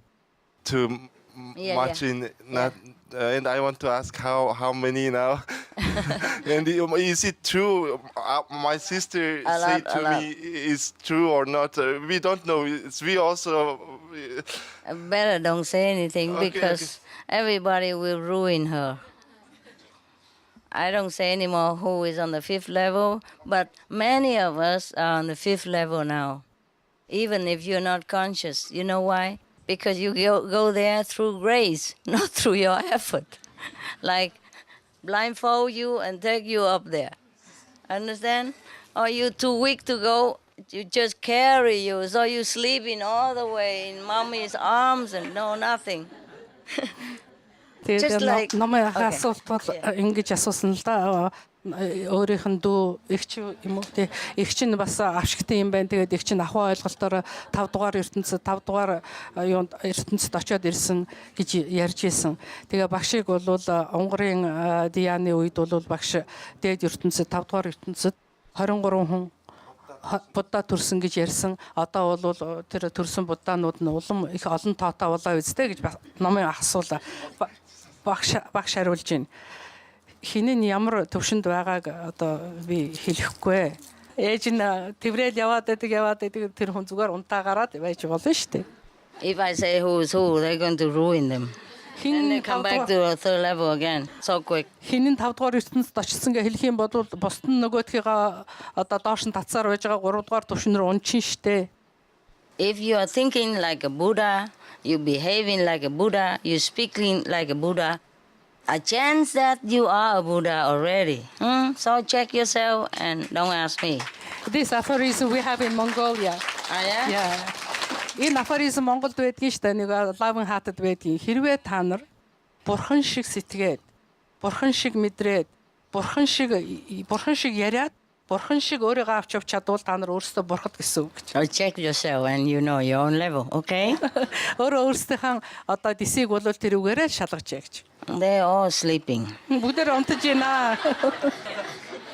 too much. And I want to ask how many now? And is it true? My sister said to me, is true or not? We don't know. We also. Better don't say anything because everybody will ruin her. I don't say anymore who is on the 5th level, but many of us are on the 5th level now. Even if you're not conscious. You know why? Because you go there through grace, not through your effort. Like blindfold you and take you up there. Understand? Or you're too weak to go, you just carry you. So you sleeping all the way in mommy's arms and know nothing. Тэгээд намайг асуулт бол ингэж асуусан л да. Өөрийнх нь дүү эгч юм уу те эгч нь бас авшигтай юм байна. Тэгээд эгч нь ахуй ойлголтоор 5 дугаар ертөнцид 5 дугаар юунд ертөнцид очиод ирсэн гэж ярьж исэн. Тэгээ багшийг бол Унгарын Дианы үед бол багш дээд ертөнцид 5 дугаар ертөнцид 23 хүн Будда төрсөн гэж ярьсан. Одоо бол тэр төрсөн буддаанууд нь улам их олон тоотой болоо үстэй гэж намайг асуулаа. Багш хариулж байна. Хинэн ямар төвшөнд байгааг одоо би хэлэхгүй. Ээж нь тэврээл яваад байдаг тэр хүн зүгээр унтаа гараад байж болно шүү дээ. If I say who is who, they're going to ruin them. And they come back to a 3rd level again so quick. Хинэн 5 дугаар ертөнцид очсон гэж хэлэх юм бол бусд нь нөгөөдхийгаа одоо доош нь татсаар байж байгаа 3 дугаар төвшин рүү унчин штэ. If you are thinking like a Buddha, you behaving like a Buddha, you speaking like a Buddha, a chance that you are a Buddha already. So check yourself and don't ask me. This aphorism we have in Mongolia. Yeah. Энэ апоризм Монголд байдгийн шүү дээ. Нэг лавын хаатад байдгийн. Хэрвээ та нар бурхан шиг сэтгээд, бурхан шиг мэдрээд, бурхан шиг яриад, бурхан шиг өөрийгөө авч явж чадвал та нар өөрсдөө бурхад гэсэн үг гэж. Check yourself and you know your own level, okay? Өөрсдийнхээ одоо дисийг бол тэр үгээрээ шалгаж яа гэж. They're all sleeping. Бүгдээр унтаж байна.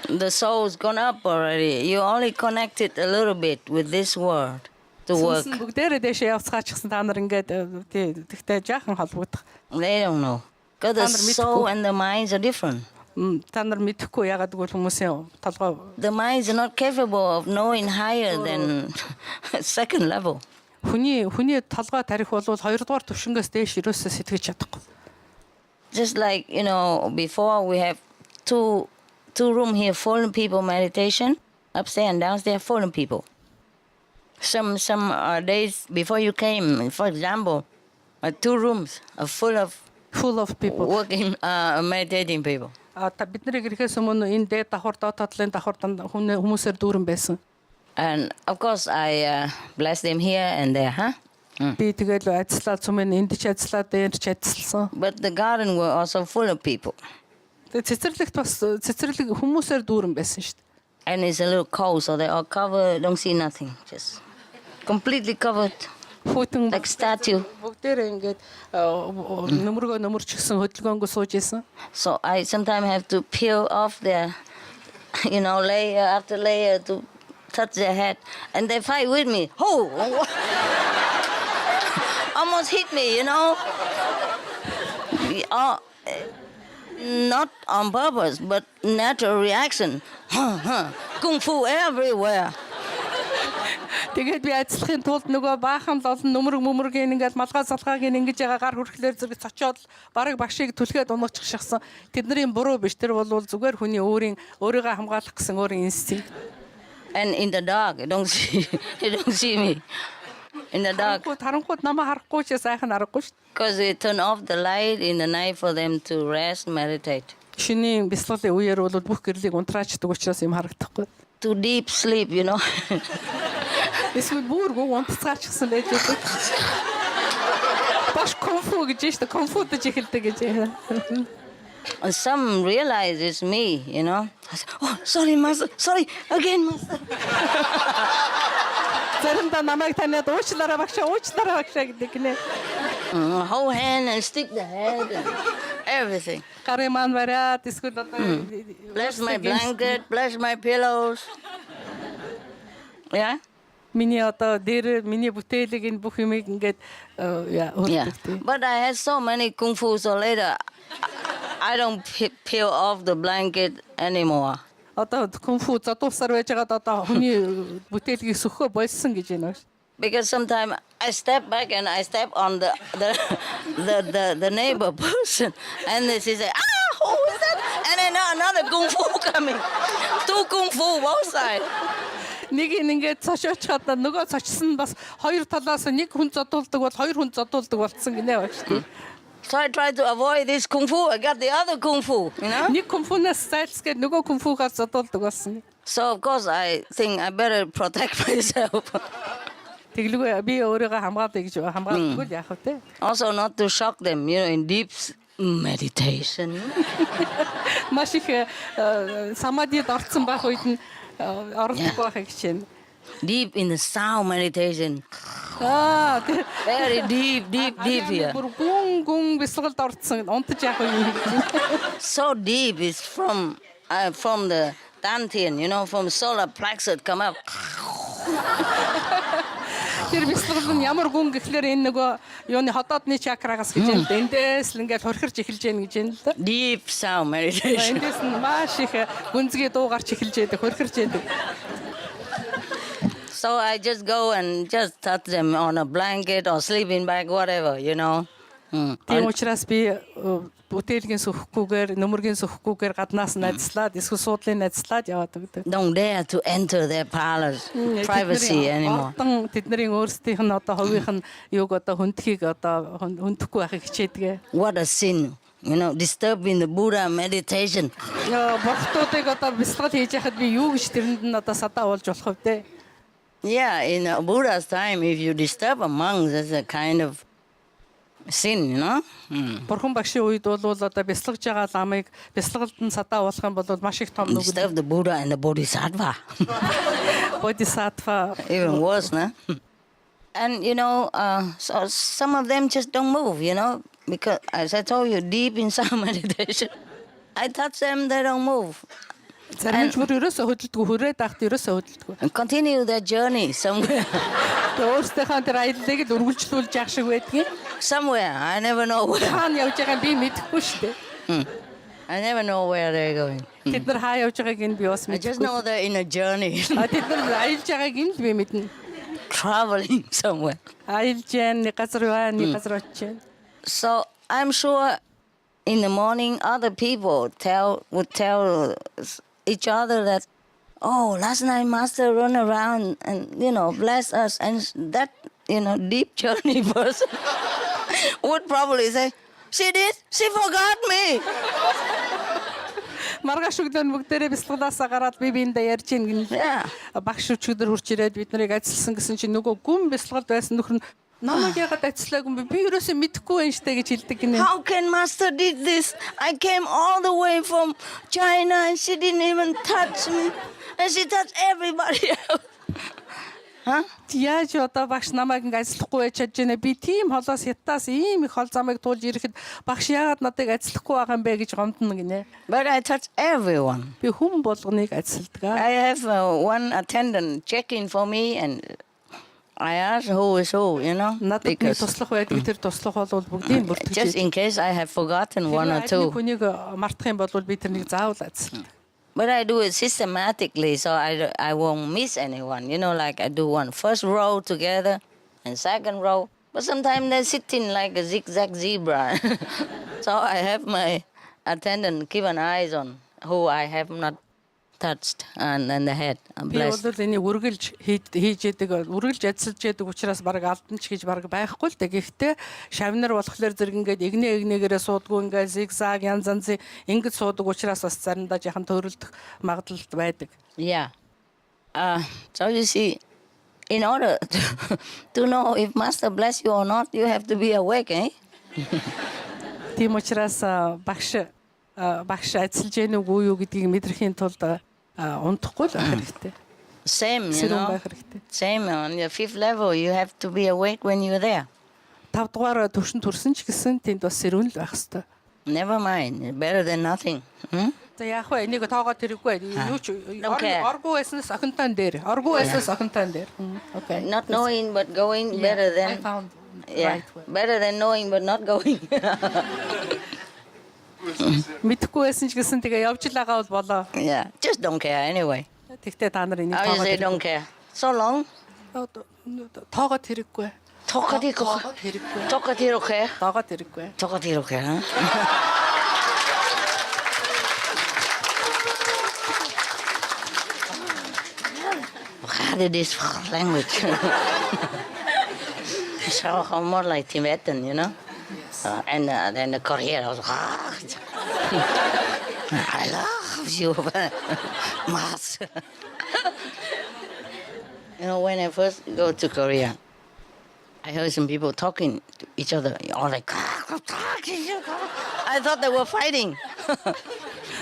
The soul's gone up already. You only connected a little bit with this world. Бүгдээрээ дэшээ явцгаачихсан та нар ингээд тэгтээ жаахан холбогдох. They don't know. Because the soul and the minds are different. Та нар мэдэхгүй яагаад гэвэл хүмүүсийн толгой. The minds are not capable of knowing higher than 2nd level. Хүний толгой тарих бол 2 дугаар төвшингөөс дээш ерөөсөө сэтгэж чадахгүй. Just like, before we have two room here, fallen people meditation, upstairs and downstairs, fallen people. Some days before you came, for example, 2 rooms are full of people. working, meditating people. Та бидний ирэхээс өмнө энэ дээд давхар доод татлын давхар хүмүүсээр дүүрэн байсан. And of course, I bless them here and there, huh? Би тэгэл ажиллаад сүмэн энд ч ажиллаад дээр ч ажилласан. But the garden were also full of people. Тэгээ цэцэрлэг хүмүүсээр дүүрэн байсан шүү дээ. And it's a little cold, so they are covered, don't see nothing, just completely covered, Хүүтэн like statue. бүгдээрээ ингээд нөмөрчихсөн хөдөлгөөнгөө сууж исэн. So I sometimes have to peel off their, layer after layer to touch their head. And they fight with me. Oh! Almost hit me, Not on purpose, but natural reaction. Kung fu everywhere. Тэгээд би ажиллахын тулд нөгөө баахан л олон нөмөрг ингээд малгай салгааг ингэж байгаа гар хүрхлээр зэрэг цочоод бараг багшийг түлхээд унаачих шахсан. Тэдний буруу биш. Тэр бол зүгээр хүний өөрийгөө хамгаалах гэсэн өөрийн инстинкт. And in the dark, you don't see me. In the dark. Таранхууд намаа харахгүй ч сайхан аргагүй шүү. Because we turn off the light in the night for them to rest, meditate. Шинийн бясалгалын үеэр бол бүх гэрлийг унтраачдаг учраас юм харагдахгүй. To deep sleep, Эсвэл бүргөө унтцаачихсан байж байгаа. Баш конфу гэж шүү дээ. Конфудж эхэлдэг гэж. And some realize it's me, I say, oh, sorry, master. Sorry, again, master. Заримдаа намайг таниад уучлаарай багшаа гэдэг нэ. Hold hand and stick the head and everything. Гарын маань бариад эсвэл одоо Bless my blanket, bless my pillows. Yeah? миний одоо дээр миний бүтээлэг энэ бүх юмыг ингээд Yeah. But I had so many kung fu, so later I don't peel off the blanket anymore. Одоо кунфу задуусаар байж байгаад одоо хүний бүтээлгийг сөхөө болсон гэж байна. Because sometimes I step back and I step on the neighbor person, and she say, who is that? And then another kung fu coming, 2 kung fu both sides. Нэг ингээд цочоочхад нөгөө цочсон бас хоёр талаас нэг хүн задуулдаг бол хоёр хүн задуулдаг болсон гинэ байна. So I tried to avoid this kung fu. I got the other kung fu, Нэг кунфунаас зайлсгээд нөгөө кунфугаас задуулдаг болсон. So of course I think I better protect myself. Тэглгүй би өөрийгөө хамгаалъя гэж хамгаалдаггүй л яах вэ те. Also not to shock them, in deep meditation. Маш их самадид орцсон байх үед нь оролцохгүй байхыг хичээнэ. Deep in the sound meditation. Very deep here. Гүн бясалгалд орцсон унтаж яах вэ? So deep is from the dantian, from solar plexus come up. Тэр бясалгал нь ямар гүн гэхлээр энэ нөгөө юуны хотоодны чакрагаас гэж юм. Эндээс л ингээд хорхирч эхэлж яах гэж юм л да. Deep sound meditation. Эндээс нь маш их гүнзгий дуу гарч эхэлж яадаг, хорхирч яадаг. So I just go and just touch them on a blanket or sleeping bag, whatever, Тийм учраас би бүтээлгийн сөхөхгүйгээр, нөмөргийн сөхөхгүйгээр гаднаас нь ажиллаад, эсвэл суудлын ажиллаад яваад өгдөг. Don't dare to enter their parlors, privacy anymore. Тэдний өөрсдийнх нь одоо хувийнх нь юуг одоо хүндхийг одоо хүндэхгүй байхыг хичээдэг. What a sin. Disturbing the Buddha meditation. Бохтуудыг одоо бясалгал хийж яхад би юу гэж тэрэнд нь одоо садаа болж болох вэ? Yeah, in Buddha's time, if you disturb a monk, that's a kind of sin, Бурхан багшийн үед бол одоо бясалгаж байгаа ламыг бясалгалд нь садаа болох юм бол маш их том нүгэл. Disturb the Buddha and the Bodhisattva. Bodhisattva. Even worse, no? And, so some of them just don't move, because as I told you, deep in sound meditation, I touch them, they don't move. And continue their journey somewhere. Somewhere, I never know where. I never know where they're going. I just know they're in a journey. Traveling somewhere. So I'm sure in the morning other people would tell each other that, oh, last night Master run around and, bless us. And that, deep journey person would probably say, she did? She forgot me. Маргааш өглөө бүгдээрээ бяцлагаасаа гараад би биендээ ярьж ийн гин. Багш өчигдөр хурж ирээд бид нарыг ажилласан гэсэн чинь нөгөө гүн бяцлагад байсан нөхөр нь намайг ягаад ажиллаагүй юм бэ? Би ерөөсөө мэдэхгүй байна штэ гэж хэлдэг гинэ. How can master did this? I came all the way from China and she didn't even touch me. And she touched everybody else. Яаж одоо багш намайг ингэ ажиллахгүй байж чадж байна. Би тийм холоос хятаас ийм их хол замыг туулж ирэхэд багш яагаад надыг ажиллахгүй байгаа юм бэ гэж гомдно гинэ. But I touch everyone. Би хүн болгоныг ажилладаг. I have one attendant checking for me and I ask who is who, you know. Надад нэг туслах байдаг. Тэр туслах бол бүгдийг бүртгэж. Just in case I have forgotten one or two. Хүнийг мартах юм бол би тэрнийг заавал ажилладаг. But I do it systematically, so I won't miss anyone. You know, like I do one first row together and second row. But sometimes they're sitting like a zigzag zebra. So I have my attendant keep an eye on who I have not touched and the head. I'm Би blessed. бол энийг үргэлж хийж яадаг, үргэлж ажиллаж яадаг учраас баг алданч гэж баг байхгүй л дээ. Гэхдээ шавнар болохоор зэрэг ингээд игнээгээрээ суудгүй ингээд зигзаг янз янзын ингэж суудаг учраас бас заримдаа яхан төрөлдөх магадлал байдаг. Yeah. So you see, in order to know if Master bless you or not, you have to be awake, eh? Тийм учраас багш ажиллаж яах үгүй юу гэдгийг мэдрэхийн тулд унтахгүй л байх хэрэгтэй. Same, you Сэрүүн know. байх хэрэгтэй. Same on your 5th level. You have to be awake when you're there. 5 дугаар төвшин төрсөн ч гэсэн тэнд бас сэрүүн л байх хэрэгтэй. Never mind. Better than nothing. Hmm? За яах вэ? Энийг тоогоод хэрэггүй. Юу ч Okay. оргуу байснаас охинтойн дээр. Оргуу байснаас охинтойн дээр. Okay. Not knowing but going better I than found yeah. right way. Better than knowing but not going. Мэдхгүй байсан ч гэсэн тэгээ явж л байгаа бол болоо. Yeah. Just don't care anyway. Тэгтээ та нар энийг I тоогоод say don't care. So long. тоогоод хэрэггүй. Тоогоод хэрэггүй. okay. Тоогоод хэрэггүй. Toka okay, huh? How did this language? So more like Tibetan, you know? And then the Korean, I was I love you, Mas. You know, when I first go to Korea, I heard some people talking to each other, all like, I thought they were fighting.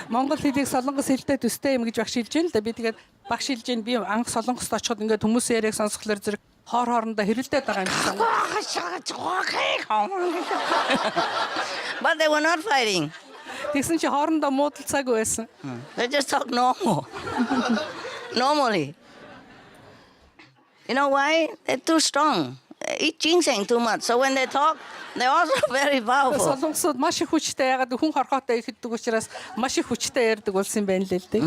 Монгол хэлийг солонгос хэлтэй төстэй юм гэж багш хэлж байна л да. Би тэгээд багш хэлж байна. Би анх солонгост очиход ингээд хүмүүс яриаг сонсохлоор зэрэг хоорондоо хэрэлдээд байгаа юм шиг. But they were not fighting. Тэгсэн чи хоорондоо муудалцаагүй байсан. They just talk normal. Normally. You know why? They're too strong. They eat ginseng too much. So when they talk, they're also very powerful. Солонгосууд маш их хүчтэй ягаад хүн хорхоотой их гэдэг учраас маш их хүчтэй ярьдаг болсон юм байна л л дээ.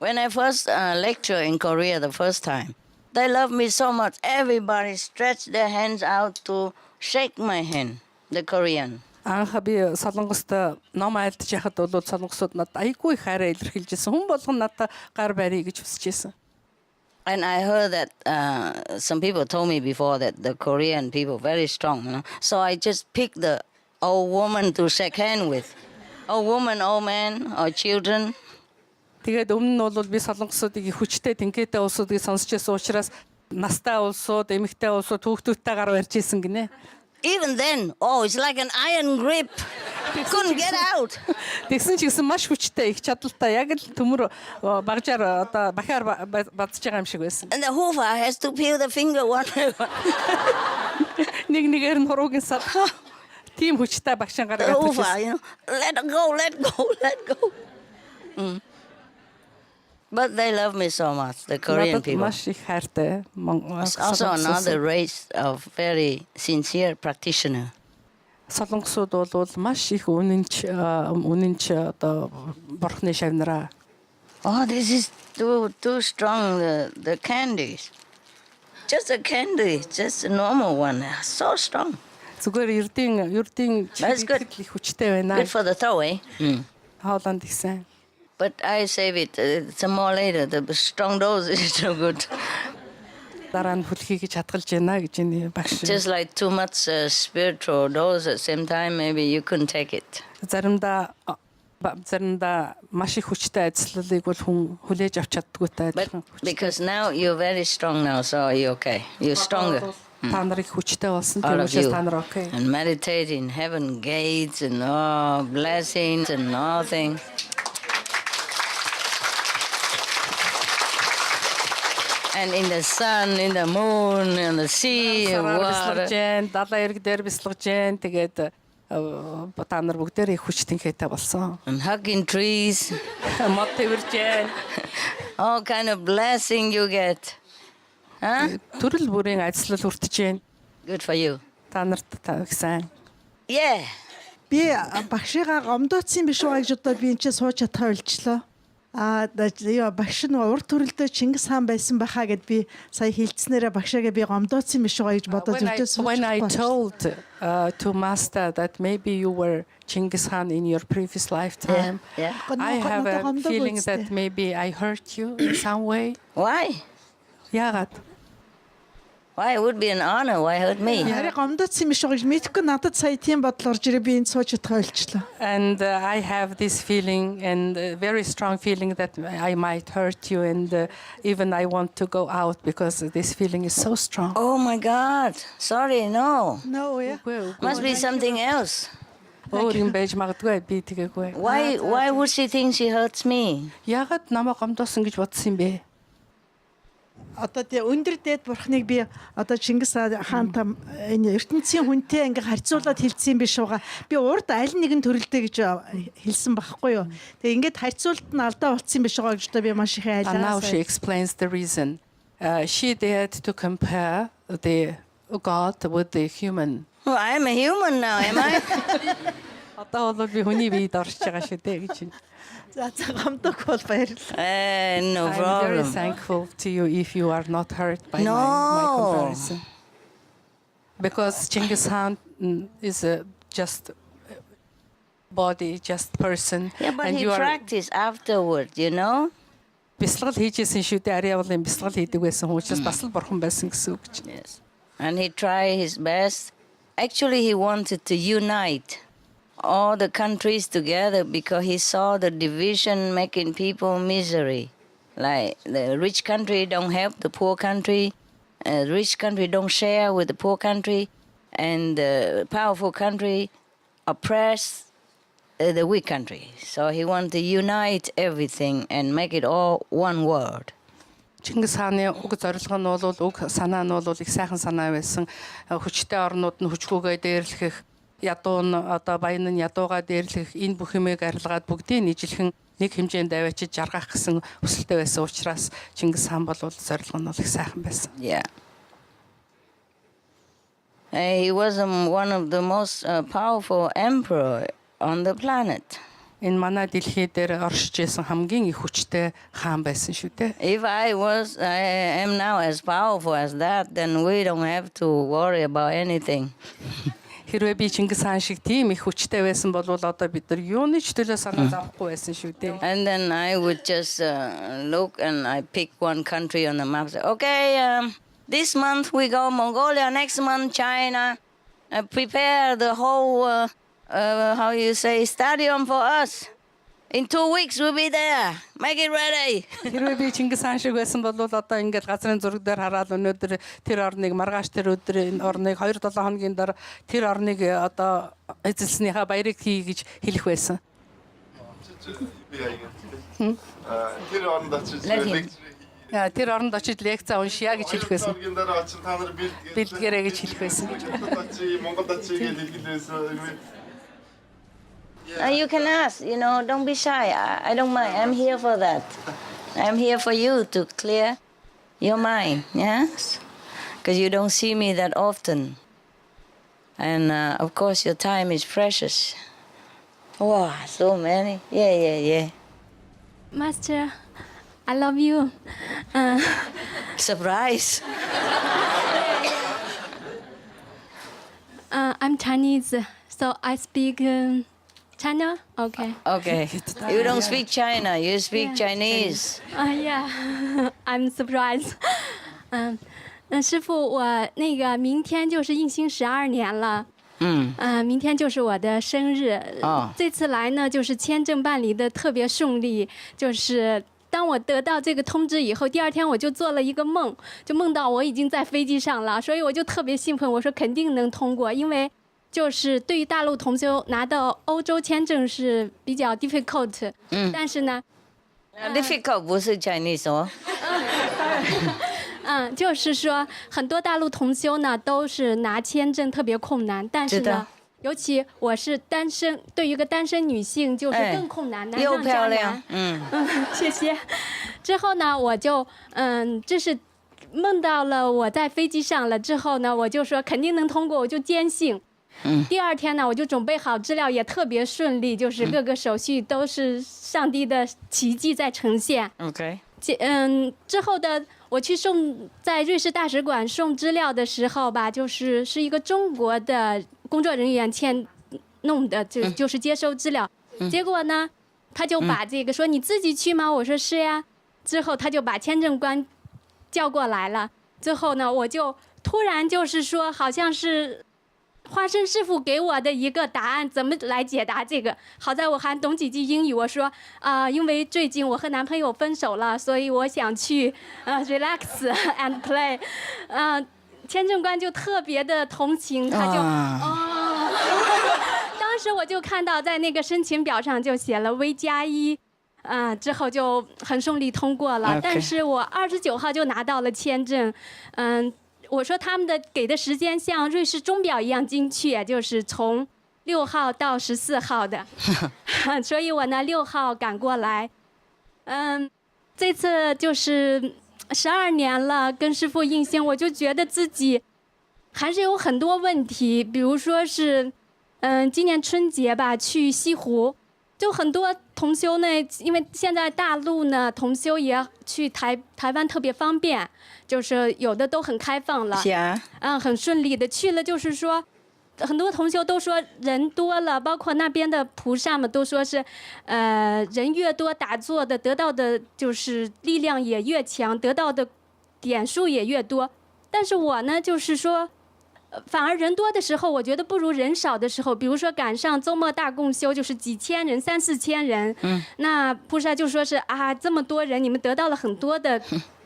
When I first lecture in Korea the first time, they love me so much. Everybody stretched their hands out to shake my hand, the Korean. Анх би солонгост ном айлдж яхад бол солонгосууд надад айгүй их хараа илэрхийлжсэн. Хүн болгон надад гар барья гэж хүсэжсэн. And I heard that some people told me before that the Korean people very strong, you know. So I just picked the old woman to shake hand with. Old woman, old man, or children. Тэгээд өмнө нь бол би солонгосуудыг их хүчтэй тэнхээтэй улсуудыг сонсч байсан учраас настай улсууд, эмэгтэй улсууд хүүхдүүдтэйгээр барьж исэн гинэ. Even then, oh, it's like an iron grip. Couldn't get out. Тэгсэн ч гэсэн маш хүчтэй их чадaltaй яг л төмөр багжаар одоо бахаар бадж байгаа юм шиг байсан. And the hoover has to peel the finger one by one. Нэг нэгээр нь хуруугийн сар. Тим хүчтэй багшин The гаргаад hoover, ирсэн. you know, let go. But they love me so much, the Korean people. Маш их хайртай. It's also another race of very sincere practitioner. Солонгосууд бол маш их үнэнч одоо бурхны шавнараа. Oh, this is too strong, the candies. Just a candy, just a normal one. So strong. Зүгээр ердийн That's good. их хүчтэй байна. Good for the throw, eh? Хооланд гэсэн. But I save it some more later. The strong dose is so good. дараа нь хүлхий гэж хадгалж байна гэж энэ багш. Just like too much spiritual dose at the same time, maybe you couldn't take it. Заримдаа маш их хүчтэй ажиллалыг бол хүн хүлээж авч чаддгүйтэй But адилхан. because now you're very strong now, so you're okay. You're stronger. Та нарыг хүчтэй болсон All тийм of учраас you. та нар окей. And meditate in heaven gates and blessings and all things. And in the sun, in the moon, in the sea, Бясалгаж water. Jain, далайн эрг дээр бясалгаж Jain. Тэгээд та нар бүгдээрээ хүчтэнхээтэй болсон. And hugging trees. Мод тэрж Jain. All kind of blessing you get. Huh? Төрөл бүрийн ажиллал хүртэж Jain. Good for you. Та нарт гэсэн. Yeah. Би багшигаа гомдооцсон биш байгаа гэж одоо би энэ ч сууж чадхаа ойлчлоо. Яа багш нь урд төрөлдөө Чингис хаан байсан байхаа гэд би сая хилцснээрээ багшаагаа би гомдооцсон биш байгаа гэж бодоод өвдөөс When I told to master that maybe you were Genghis Khan in your previous lifetime, Yeah. I have a feeling that maybe I hurt you in some way. Why? Яагаад? Why? It would be an honor. Why hurt me? Яри гомдооцсон биш байгаа гэж мэдхгүй надад сая тийм бодол орж ирээ би энд сууж чадхаа ойлчлоо. And I have this feeling and a very strong feeling that I might hurt you and even I want to go out because this feeling is so strong. Oh my God. Sorry, no. No яа. Must be something else. Өөр юм байж магадгүй би тэгээгүй. Why would she think she hurts me? Яагаад намайг гомдоосон гэж бодсон юм бэ? Одоо тий өндөр дээд бурхныг би одоо Чингис хаантай энэ ертөнцийн хүнтэй ингээ харьцуулаад хэлсэн биш байгаа. Би урд аль нэгэн төрөлдөө гэж хэлсэн байхгүй юу. Тэгээ ингээд харьцуулт нь алдаа болцсон биш байгаа гэж одоо би маш их And now айлаа. she explains the reason. She dared to compare the God with the human. Oh, I'm a human now, am I? Одоо бол би хүний биед орж байгаа шүү дээ гэж. За гомдох бол баярлалаа. No I'm very problem. thankful to you if you are not hurt by No. my comparison. Because Genghis Khan is just body, just person. Yeah, but and he you are practiced afterward, you know? бясалгал хийжсэн шүү дээ. Ари явлын бясалгал хийдэг байсан учраас бас л бурхан байсан гэсэн үг гэж. Yes. And he tried his best. Actually, he wanted to unite all the countries together because he saw the division making people misery. Like the rich country don't help the poor country, rich country don't share with the poor country, and the powerful country oppress the weak country. So he wanted to unite everything and make it all one world. Чингис хааны уг зорилго нь бол уг санаа нь бол их сайхан санаа байсан. Хүчтэй орнууд нь хүчгүйгээ дээрлэх, ядуу нь одоо баян нь ядуугаа дээрлэх, энэ бүх юмыг арилгаад бүгдийг нийжлэхэн нэг хэмжээнд аваачиж жаргах гэсэн хүсэлтэй байсан учраас Чингис хаан бол зорилго нь бол их сайхан байсан. Yeah. He was one of the most powerful emperor on the planet. Энэ манай дэлхий дээр оршиж исэн хамгийн их хүчтэй хаан байсан шүү дээ. If I am now as powerful as that, then we don't have to worry about anything. Хэрвээ би Чингис хаан шиг тийм их хүчтэй байсан бол одоо бид нар юуны ч төлөө санаа зовхгүй байсан шүү дээ. And then I would just look and I pick one country on the map. Say, okay, this month we go Mongolia, next month China. Prepare the whole, how you say, stadium for us. In 2 weeks we'll be there. Make it ready. Хэрвээ би Чингис хаан шиг байсан бол одоо ингээд газрын зураг дээр хараад өнөөдөр тэр орныг маргааш тэр өдөр энэ орныг 2-7 хоногийн дараа тэр орныг одоо эзэлснийхаа баярыг хий гэж хэлэх байсан. Тэр оронд очиж Тэр оронд очиж лекцаа уншия гэж хэлэх байсан. Хоногийн дараа очиж та нар Бэлтгэрэй гэж хэлэх байсан. Монголд очиж гэж хэлгэлээсэн. You can ask, don't be shy. I don't mind. I'm here for that. I'm here for you to clear your mind, yes? Because you don't see me that often. And of course, your time is precious. Wow, so many. Yeah. Master, I love you. Surprise. I'm Chinese, so I speak China. Okay. Okay. You don't speak China, you speak Yeah. Chinese. Yeah, I'm surprised. 师傅，我那个明天就是印星12年了。明天就是我的生日。这次来呢，就是签证办理的特别顺利。就是当我得到这个通知以后，第2天我就做了一个梦，就梦到我已经在飞机上了，所以我就特别兴奋，我说肯定能通过，因为就是对于大陆同修拿到欧洲签证是比较 difficult。但是呢，difficult 不是 Chinese 哦。就是说很多大陆同修呢都是拿签证特别困难，但是呢，尤其我是单身，对于一个单身女性就是更困难，难上加难。谢谢。之后呢，我就这是梦到了我在飞机上了之后呢，我就说肯定能通过，我就坚信。第2天呢，我就准备好资料，也特别顺利，就是各个手续都是上帝的奇迹在呈现。OK。之后的我去在瑞士大使馆送资料的时候吧，是一个中国的工作人员弄的，就是接收资料。结果呢，他就把这个说你自己去吗？我说是呀。之后他就把签证官叫过来了。之后呢，我就突然就是说，好像是花生师傅给我的一个答案，怎么来解答这个？好在我还懂几句英语，我说因为最近我和男朋友分手了，所以我想去relax and play。签证官就特别的同情，他就当时我就看到在那个申请表上就写了V+1。之后就很顺利通过了。但是我29号就拿到了签证。我说他们给的时间像瑞士钟表一样精确，就是从6号到14号的。所以我呢6号赶过来。这次就是12年了，跟师父印星，我就觉得自己还是有很多问题，比如说是，今年春节吧去西湖，就很多同修呢，因为现在大陆呢同修也去台湾特别方便，就是有的都很开放了。是啊。很顺利的去了，就是说。很多同修都说人多了，包括那边的菩萨们都说是，人越多打坐的得到的就是力量也越强，得到的点数也越多。但是我呢，就是说，反而人多的时候，我觉得不如人少的时候。比如说赶上周末大共修，就是几千人、3、4千人，那菩萨就说是这么多人，你们得到了很多的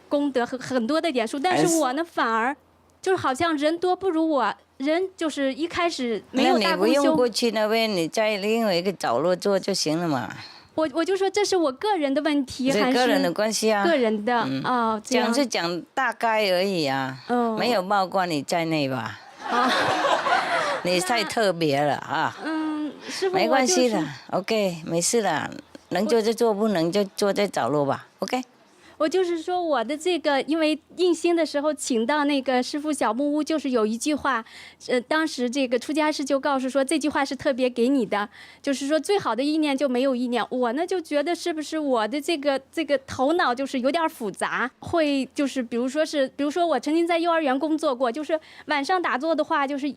功德和很多的点数，但是我呢，反而就是好像人多不如我。人就是一开始没有大共修，那你不用过去那边，你在另外一个角落做就行了嘛。我就说这是我个人的问题，还是个人的关系啊？个人的讲是讲大概而已啊，没有包括你在内吧？你太特别了啊！师父，没关系的，OK， 没事的，能做就做，不能就坐在角落吧 ，OK。我就是说我的这个，因为印星的时候请到那个师父小木屋，就是有一句话，当时这个出家师就告诉说这句话是特别给你的，就是说最好的意念就没有意念。我呢就觉得是不是我的这个头脑就是有点复杂，会就是比如说我曾经在幼儿园工作过，就是晚上打坐的话就是。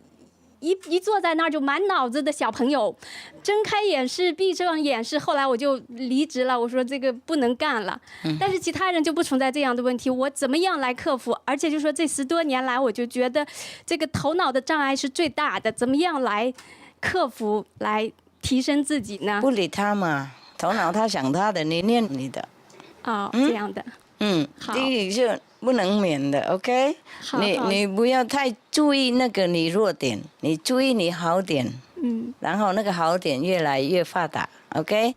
一坐在那儿就满脑子的小朋友，睁开眼是闭上眼是，后来我就离职了，我说这个不能干了。但是其他人就不存在这样的问题，我怎么样来克服？而且就说这10多年来，我就觉得这个头脑的障碍是最大的，怎么样来克服，来提升自己呢？不理他嘛，头脑他想他的，你念你的。这样的。第一是不能免的 ，OK？ 你不要太注意那个你弱点，你注意你好点，然后那个好点越来越发达 ，OK？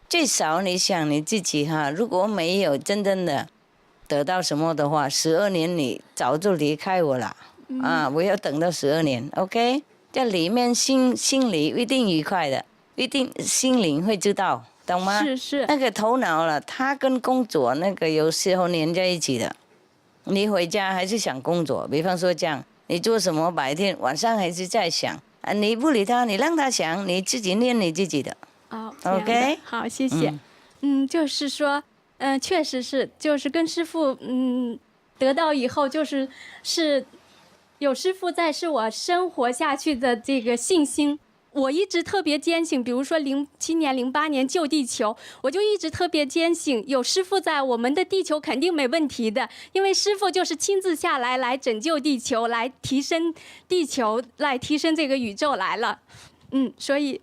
最少你想你自己哈，如果没有真正的得到什么的话，12年你早就离开我了，不要等到12年 ，OK？ 在里面心里一定愉快的，一定心灵会知道。懂吗？是那个头脑了，他跟工作那个有时候连在一起的。你回家还是想工作，比方说这样，你做什么白天晚上还是在想你不理他，你让他想，你自己念你自己的。OK， 好，谢谢。就是说，确实是，就是跟师父得到以后，是有师父在，是我生活下去的这个信心。我一直特别坚信，比如说07年、08年救地球，我就一直特别坚信，有师父在，我们的地球肯定没问题的，因为师父就是亲自下来拯救地球，来提升地球，来提升这个宇宙来了。所以，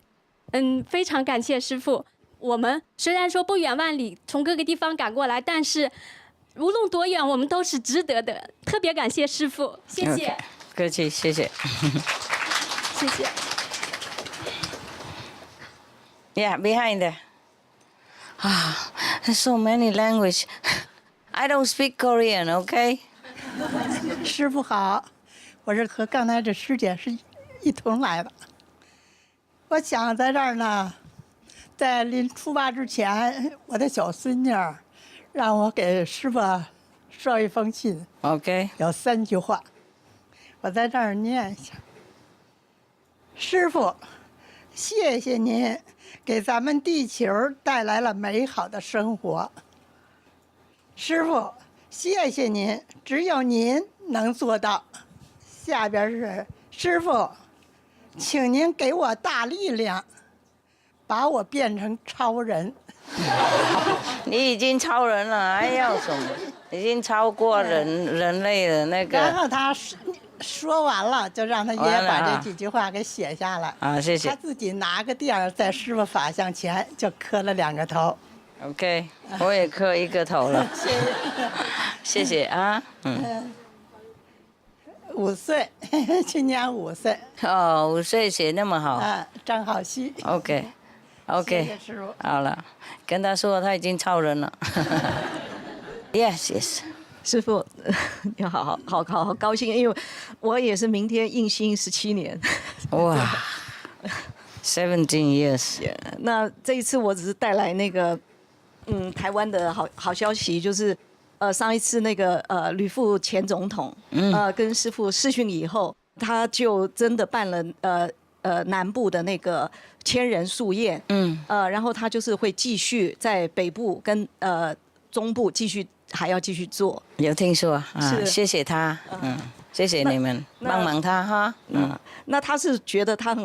非常感谢师父。我们虽然说不远万里从各个地方赶过来，但是无论多远，我们都是值得的。特别感谢师父，谢谢。Okay. 客气，谢谢。谢谢。Yeah, behind there. There's so many language. I don't speak Korean, okay? 师傅好，我是和刚才这师姐是一同来的。我想在这儿呢，在临出发之前，我的小孙女儿让我给师傅捎一封信， Okay. 有3句话，我在这儿念一下。师傅，谢谢您给咱们地球带来了美好的生活。师傅，谢谢您，只有您能做到。下边是师傅，请您给我大力量，把我变成超人。你已经超人了，还要什么？已经超过人类的那个。然后他说完了，就让他爷爷把这几句话给写下来。啊，谢谢他。自己拿个垫儿在师傅法像前就磕了2个头。OK， 我也磕一个头了。谢谢。谢谢啊。5岁，今年5岁。哦，5岁写那么好。张好熙。OK， 谢谢师傅。好了，跟他说他已经超人了。Yes, yes。师傅，你好高兴，因为我也是明天印心17年。哇，17 years。那这一次我只是带来那个，台湾的好消息，就是上一次那个吕副前总统，跟师傅视讯以后，他就真的办了南部的那个千人宿宴，然后他就是会继续在北部跟中部还要继续做。有听说啊，谢谢他，谢谢你们帮忙他哈。那他是觉得他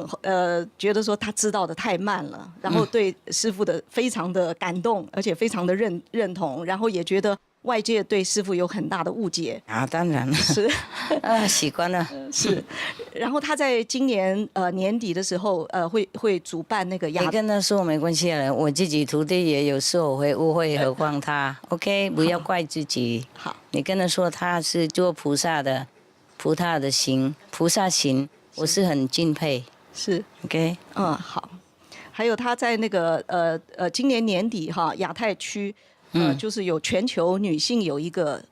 觉得说他知道的太慢了，然后对师傅的非常的感动，而且非常的认同，然后也觉得外界对师傅有很大的误解啊，当然了，是习惯了，是。然后他在今年年底的时候会主办那个你跟他说没关系了，我自己徒弟也有时候会误会，何况他，OK， 不要怪自己。好，你跟他说他是做菩萨的行，菩萨行，我是很敬佩。是 OK， 好。还有他在那个今年年底哈亚太区。就是有全球女性有一个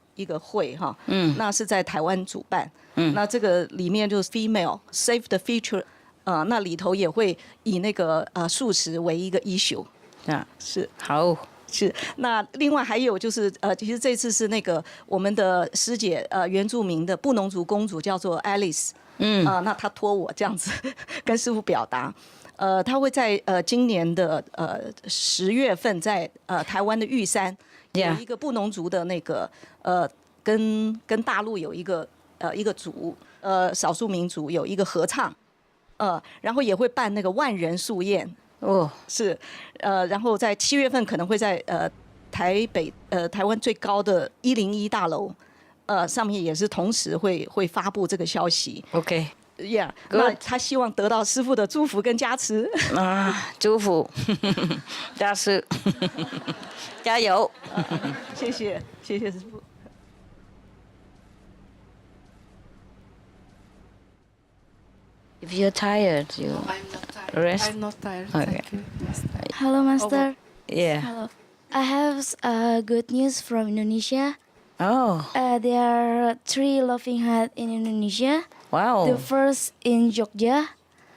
会哈，那是在台湾主办，那这个里面就是 Female Save the Future，那里头也会以那个素食为一个 issue，是好。是，那另外还有就是其实这次是那个我们的师姐原住民的布农族公主叫做 Alice，那她托我这样子跟师父表达。他会在今年的10月份在台湾的玉山有一个布农族的那个跟大陆有一个族少数民族有一个合唱，然后也会办那个万人宿宴是然后在7月份可能会在台湾最高的101大楼上面也是同时会发布这个消息。 OK。那他希望得到师父的祝福跟加持祝福，加持，加油！谢谢师父。If you're tired, you rest. I'm not tired. Okay. Thank you. Hello, Master. Yeah. Hello. I have good news from Indonesia. Oh. There are 3 laughing hut in Indonesia. Wow. The first in Jogja.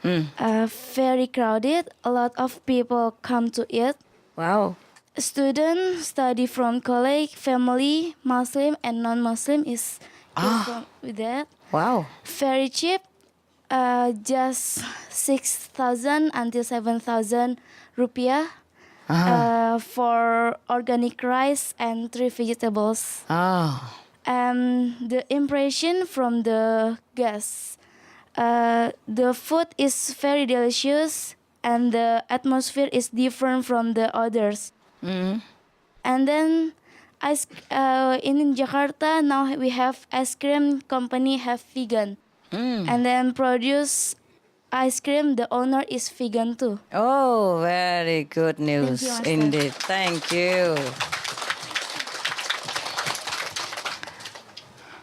Very crowded. A lot of people come to it. Wow. Students study from college, family, Muslim and non-Muslim is with that. Wow. Very cheap. Just 6,000 until 7,000 rupiah. For organic rice and 3 vegetables. Oh. The impression from the guests, the food is very delicious and the atmosphere is different from the others. And then in Jakarta now we have ice cream company have vegan. And then produce ice cream, the owner is vegan too. Oh, very good news Thank you, indeed. Thank you.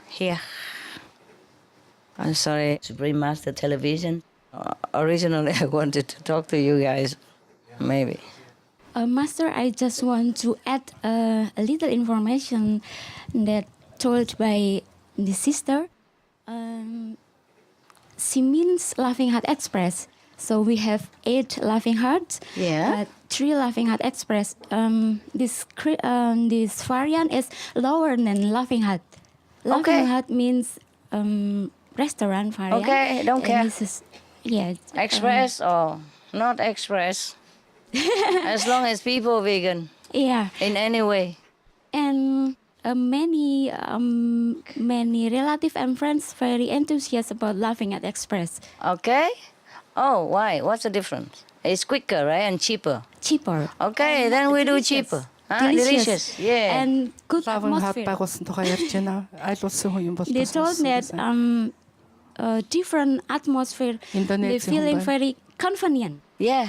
Here. I'm sorry, Supreme Master Television. Originally, I wanted to talk to you guys, maybe. Master, I just want to add a little information that told by the sister. She means Laughing Heart Express. So we have 8 Laughing Hearts. Yeah. 3 Laughing Heart Express. This variant is lower than Laughing Heart. Laughing Okay. Heart means restaurant variant. Okay, don't care. And this is, yeah. Express or not express. As long as people vegan Yeah. in any way. And many relative and friends very enthusiastic about Laughing at Express. Okay. Oh, why? What's the difference? It's quicker, right? And cheaper. Cheaper. Okay, And then we do delicious. cheaper. Delicious. Yeah. And good Лаван хат atmosphere. байгуулсан тухай ярьж байна. Аль улсын хүн юм бол They told that different atmosphere. They Indonesian feeling хүн байна. very convenient. Yeah.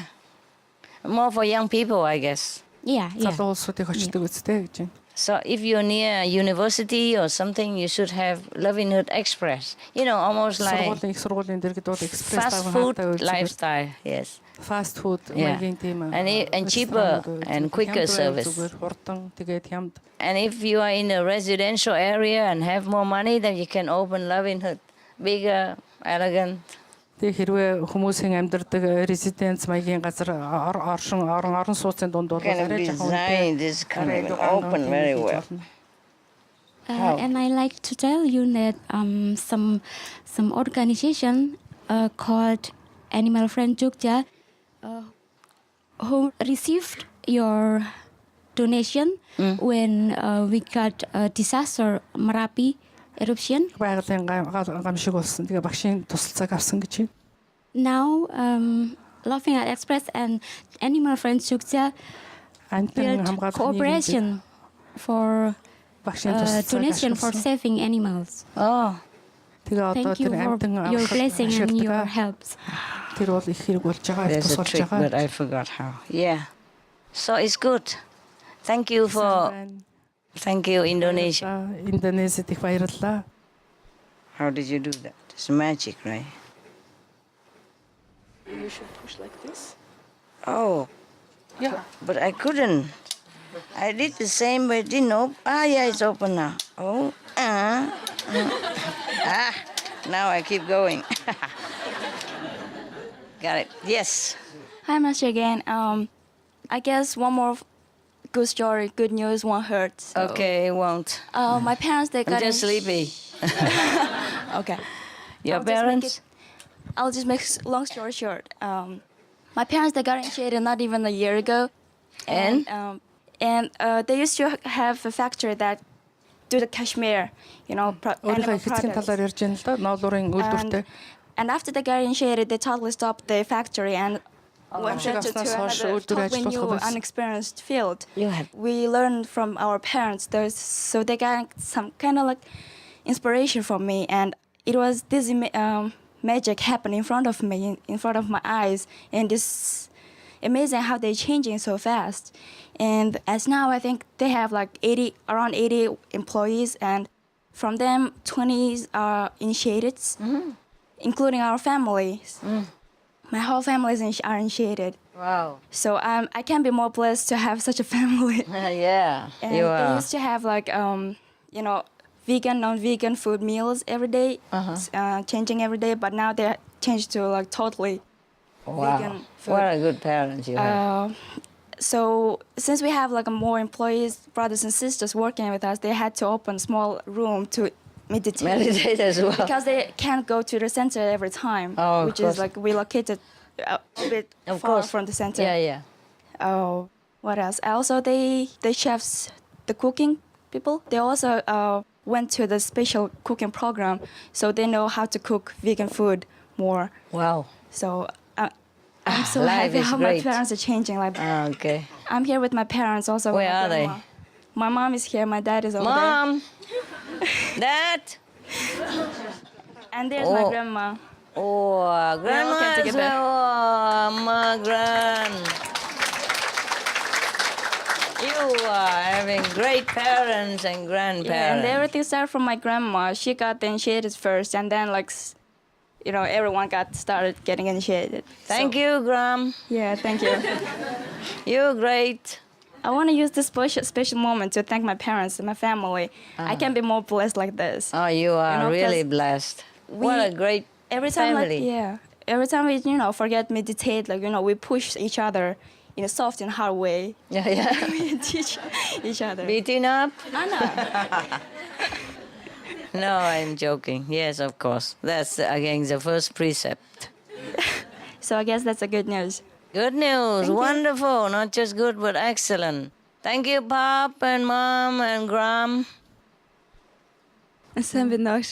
More for young people, I guess. Yeah, yeah. Залуу улсуудыг очдог үстэй гэж байна. So if you're near a university or something, you should have Loving Hood Express. You know, almost like Сургуулийн их сургуулийн дэргэд бол экспресс fast лаван food хатаа үйлчилдэг. lifestyle. Yes. Fast food Yeah. маягийн тийм And cheaper and quicker service. Зүгээр хурдан тэгээд хямд. And if you are in a residential area and have more money, then you can open Loving Hood. Bigger, elegant. Тэгээ хэрвээ хүмүүсийн амьдардаг резиденц маягийн газар орон сууцын дунд бол Kind of арай жоохон design this kind of open very well. And I like to tell you that some organization called Animal Friend Jogja who received your donation when we got a disaster Merapi eruption. байгалийн гамшиг болсон. Тэгээ багшийн тусалцааг авсан гэж байна. Now Laughing at Express and Animal Friend Jogja Антан built хамгаалах cooperation for багшийн тусалцааг donation for авсан. saving animals. Oh, Тэгээ одоо Thank you тэр for амтан your blessing and your help. Тэр бол их хэрэг болж байгаа, их there's a тус болж trick, but байгаа. I forgot how. Yeah. So it's good. Thank you for, thank you, Indonesia. Индонезид их баярлалаа. How did you do that? It's magic, right? You should push like this. Oh, Yeah. but I couldn't. I did the same, but it didn't open. Ah, yeah, it's open now. Oh, now I keep going. Got it. Yes. Hi, Master again. I guess one more good story, good news won't hurt. So. Okay, it won't. My parents, they I'm got just sleepy. Okay. Your I'll just make parents? I'll just make long story short. My parents, they got initiated not even a year ago. And? They used to have a factory that do the cashmere, you know, Өөрийнхөө animal эцгийн products. талаар ярьж байна л да. Ноолуурын үйлдвэртэй. And after they got initiated, they totally stopped the factory and went Гамшиг into авснаас хойш another үйлдвэр totally new, ажиллах байсан. unexperienced field. You have. We learned from our parents. So they got some kind of like inspiration from me, and it was this magic happened in front of me, in front of my eyes, and this amazing how they're changing so fast. And as now, I think they have like around 80 employees, and from them, 20 are initiated, including our families. My whole family are initiated. Wow. So I can't be more blessed to have such a family. Yeah, And you they are. used to have like you know, vegan, non-vegan food meals every day, changing every day. But now they changed to like totally Wow. vegan food. What a good parents you have. So since we have like more employees, brothers and sisters working with us, they had to open a small room to meditate. Meditate as well. Because they can't go to the center every time, Oh, of which course. is like relocated a bit Of far course. from the center. Yeah, yeah. Oh, what else? Also, they chefs, the cooking people. They also went to the special cooking program, so they know how to cook vegan food more. Wow. So I'm so Life happy is how great. my parents are changing. Like Okay. I'm here with my parents also. with Where my are they? grandma. My mom is here. My dad is over Mom. Dad. there. And there's my Oh. grandma. Oh, We all grandma. came together. Oh, my grand. You are having great parents and grandparents. Yeah, and everything started from my grandma. She got initiated first, and then everyone got started getting initiated. Thank you, Gram. Yeah, thank you. You're great. I want to use this special moment to thank my parents and my family. I can't be more blessed like this. Oh, you are know, really 'cause blessed. What a great Every time, family. every time we, forget meditate, we push each other in a soft and hard way. Yeah. We teach each other. Beating up? I know. No, I'm joking. Yes, of course. That's, again, the first precept. So I guess that's a good news. Good news. Wonderful. Not just good, but excellent. Thank you, Pop and Mom and Gram. Сайн байна ууш.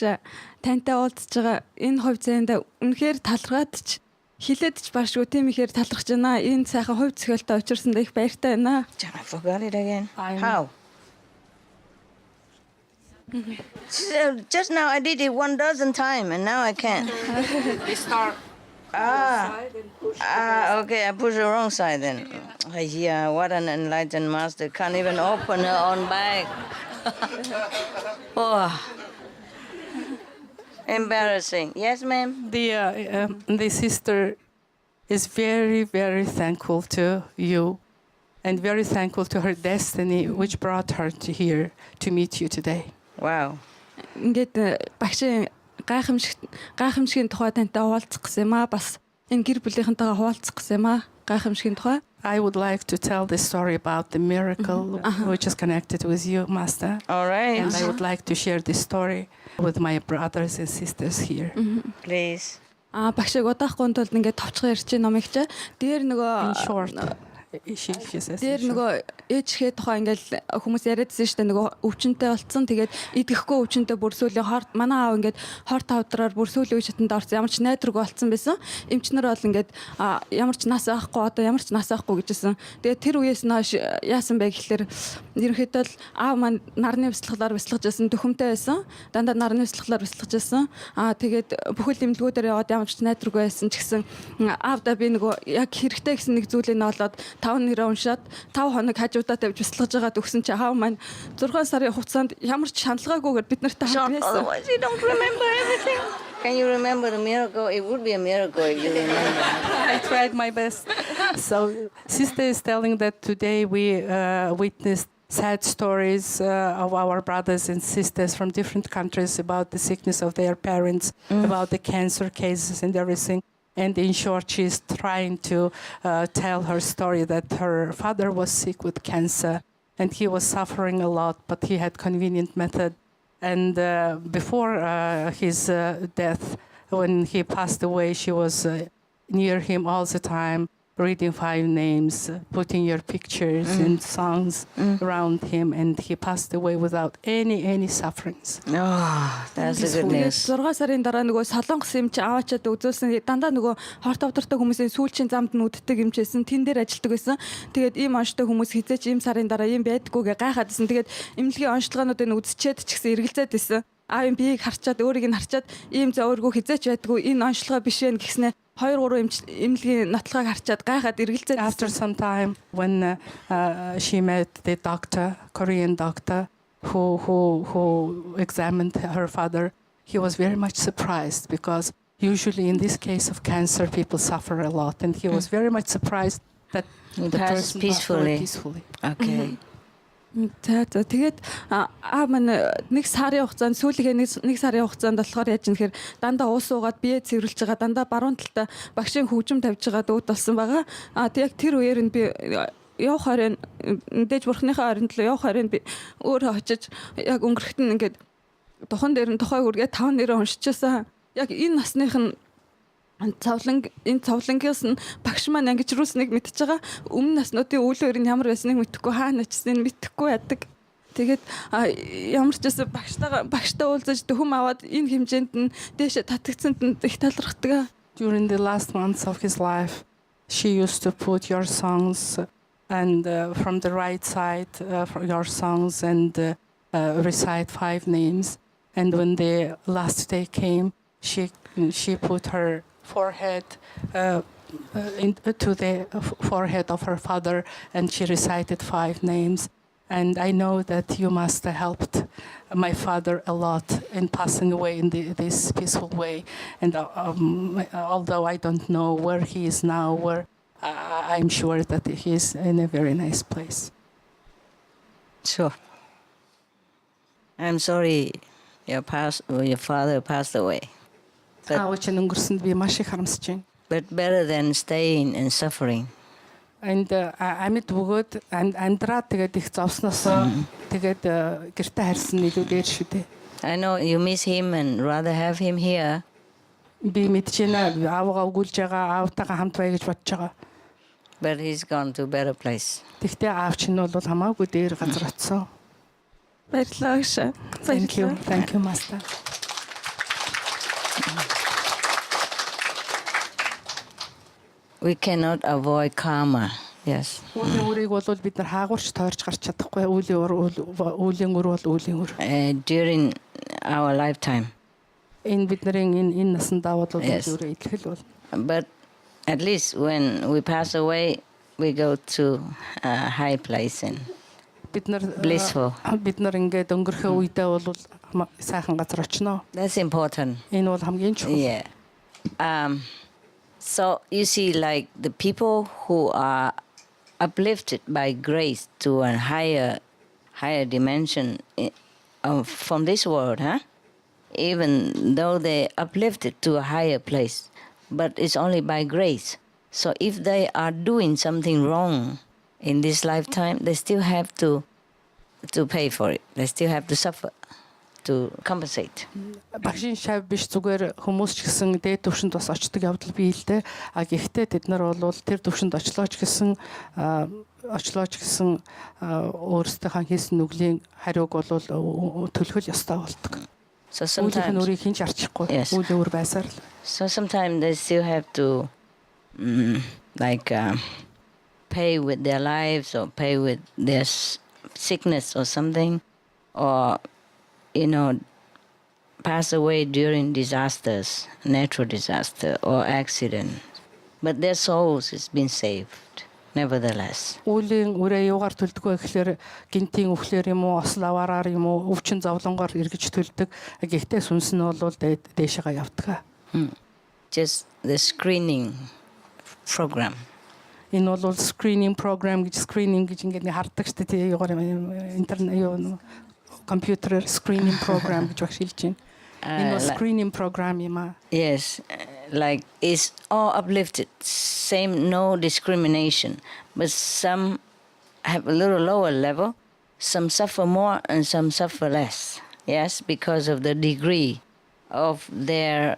Тантай уулзж байгаа энэ хувь заяанда үнэхээр талархаад ч хилээд ч баашгүй тийм ихээр талархаж байна. Энэ сайхан хувь зохиолтой учирсанд их баяртай байна. I forgot it again. How? Just now I did it 1,000 times and now I can't. We start. Okay, I pushed the wrong side then. Yeah, what an enlightened master. Can't even open her own bag. Oh. Embarrassing. Yes, ma'am? The sister is very, very thankful to you and very thankful to her destiny, which brought her to here to meet you today. Wow. Ингээд багшийн гайхамшигын тухай тантай хуваалцах гэсэн юм аа. Бас энэ гэр бүлийнхэнтэйгээ хуваалцах гэсэн юм аа. Гайхамшигын тухай. I would like to tell the story about the miracle which is connected with you, Master. All right. And I would like to share this story with my brothers and sisters here. Please. Багшийг удаахгүй тулд ингээд товчхон ярьж байгаа номыг чи дээр нөгөө In short, she says. дээр нөгөө ээжхээ тухай ингээл хүмүүс яриадсэн шүү дээ, нөгөө өвчнөд болцсон. Тэгээд идэхгүй өвчнөд бүрсүүлийн хорт манай аав ингээд хор тавдраар бүрсүүлийн шатанд орсон, ямар ч найдраг болцсон байсан. Эмчнэр бол ингээд ямар ч нас авахгүй, одоо ямар ч нас авахгүй гэжсэн. Тэгээд тэр үеэс нааш яасан бэ гэхэлэр ерөнхийдөө л аав маань нарны бяцлаглаар бяцлагж байсан, дөхөмтэй байсан. Дандаа нарны бяцлаглаар бяцлагж байсан. Тэгээд бүхэл эмнэлгүүдээр яваад ямар ч найдраг байсан ч гэсэн аавда би нөгөө яг хэрэгтэй гэсэн нэг зүйлийг нь олоод 5 нэрээ уншаад 5 хоног хажуудаа тавьж бяцлагж байгаад өгсөн чи аав маань 6 сарын хугацаанд ямар ч шаналгаагүйгээр бид нартай хамт байсан. Otherwise you don't remember everything. Can you remember the miracle? It would be a miracle if you remember. I tried my best. So, sister is telling that today we witnessed sad stories of our brothers and sisters from different countries about the sickness of their parents, about the cancer cases and everything. And in short, she's trying to tell her story that her father was sick with cancer and he was suffering a lot, but he had convenient method. And before his death, when he passed away, she was near him all the time, reading 5 names, putting your pictures and songs around him, and he passed away without any sufferings. Oh, that's the good news. 6 сарын дараа нөгөө солонгос эмч аваачаад үзүүлсэн дандаа нөгөө хорт авдартай хүмүүсийн сүүлчийн замд нь үддэг эмчээсэн тэн дээр ажилладаг байсан. Тэгээд ийм онцтой хүмүүс хизээч ийм сарын дараа ийм байдггүйгээ гайхаад байсан. Тэгээд эмнэлгийн онцлогоонуудыг үзчихэд ч гэсэн эргэлзээд байсан. Аавын биеийг харчаад өөрийг нь харчаад ийм зөөргөө хизээч байдгүй энэ онцлогоо биш вэ гэснээр 2-3 эмнэлгийн нотлогыг харчаад гайхаад эргэлзээд. After some time, when she met the doctor, Korean doctor, who examined her father, he was very much surprised because usually in this case of cancer, people suffer a lot, and he was very much surprised that the Passed person peacefully. peacefully. Okay. Тэгээд аа маань нэг сарын хугацаанд сүүлийнхээ нэг сарын хугацаанд болохоор яаж нэхэр дандаа уус уугаад бие цэвэрлж байгаа, дандаа баруун талдаа багшийн хөгжим тавьж байгаа дүүд болсон байгаа. Тэг яг тэр үеэр нь би явах хорийн мэдээж бурхныхаа оройнд л явах хорийн би өөрөө очиж яг өнгөрөхт нь ингээд духан дээр нь тухай үргээ 5 нэрээ уншижсэн. Яг энэ насных нь энэ цовлонгоос нь багш маань ангижруулсныг мэдчихэж байгаа. Өмнө наснуудын үйл өөр нь ямар байсныг мэдэхгүй, хаана очсныг мэдэхгүй яадаг. Тэгээд ямар ч байсан багштай уулзаж дөхөм аваад энэ хэмжээнд нь дээшээ татгцсанд нь их талархдаг. During the last months of his life, she used to put your songs and from the right side for your songs and recite 5 names. And when the last day came, she put her forehead into the forehead of her father, and she recited 5 names. And I know that you must have helped my father a lot in passing away in this peaceful way. And although I don't know where he is now, I'm sure that he is in a very nice place. Sure. I'm sorry your father passed away. Аавч өнгөрсөнд би маш их харамсаж байна. But better than staying and suffering. And амьд бөгөөд амьдраа тэгээд их зовсноос тэгээд гэртээ харьсан илүү дээр шүү дээ. I know you miss him and rather have him here. Би мэдэж байна аавгаа өгүүлж байгаа, аавтайгаа хамт бай гэж бодож байгаа. But he's gone to a better place. Тэгтээ аавч нь бол хамаагүй дээр газар очсон. Баярлалаа гэж. Thank you, Master. We cannot avoid karma. Yes. Үүлийн үрийг бол бид нар хаагуурч тойрч гарч чадахгүй. Үүлийн үр бол үүлийн үр. During our lifetime. Энэ бидний энэ насандаа бол үүрээ итгэл бол. But at least when we pass away, we go to a high place and blissful. Бид нар ингээд өнгөрөхөө үедээ бол сайхан газар очно. That's important. Энэ бол хамгийн чухал. Yeah. So you see, like the people who are uplifted by grace to a higher dimension from this world, huh? Even though they uplifted to a higher place, but it's only by grace. So if they are doing something wrong in this lifetime, they still have to pay for it. They still have to suffer to compensate. Багшийн шав биш зүгээр хүмүүс ч гэсэн дээд түвшинд бас очдог явдал бий л дээ. А гэхдээ тэд нар бол тэр түвшинд очлоо ч гэсэн өөрсдийнхээ хийсэн нүглийн хариуг бол төлөх ёстой болдог. So sometimes өөрийг хинч арчихгүй. Үйл өөр байсаар л. So sometimes they still have to pay with their lives or pay with their sickness or something, or pass away during disasters, natural disaster or accident. But their souls has been saved, nevertheless. Үлийн үрээ юугаар төлдөгөө гэхээр гинтийн өвхлөр юм уу, осол аваараар юм уу, өвчин зовлонгоор эргэж төлдөг. Гэхдээ сүнс нь бол дээшээ явдаг. Just the screening program. Энэ бол screening program гэж ингээд хардаг шүү дээ. Интернет computer screening program гэж багш хэлж байна. Энэ screening program юм аа. Yes, like it's all uplifted, same, no discrimination, but some have a little lower level, some suffer more and some suffer less. Yes, because of the degree of their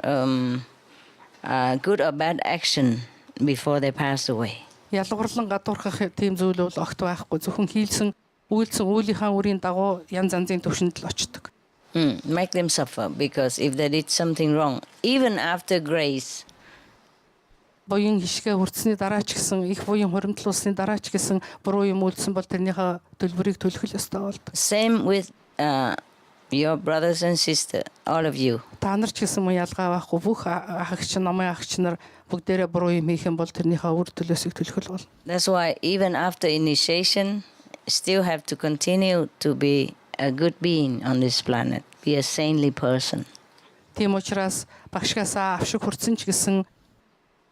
good or bad action before they pass away. Ялгуурлан гадуурхах тийм зүйл бол огт байхгүй. Зөвхөн үйлсэн үйлийнхаа үрийн дагуу янз янзын төвшөнд л очдог. Make them suffer, because if they did something wrong, even after grace, буян хишгээ хүртсэний дараа ч гэсэн их буян хуримтлуулсны дараа ч гэсэн буруу юм үйлсэн бол тэрнийхээ төлбөрийг төлөх л ёстой болдог. Same with your brothers and sister, all of you. Та нар ч гэсэн ялгаа байхгүй. Бүх ахагч намын ахагч нар бүгдээрээ буруу юм хийх юм бол тэрнийхээ үр төлөөсийг төлөх л бол. That's why even after initiation, still have to continue to be a good being on this planet, be a saintly person. Тийм учраас багшгаасаа авшиг хүрсэн ч гэсэн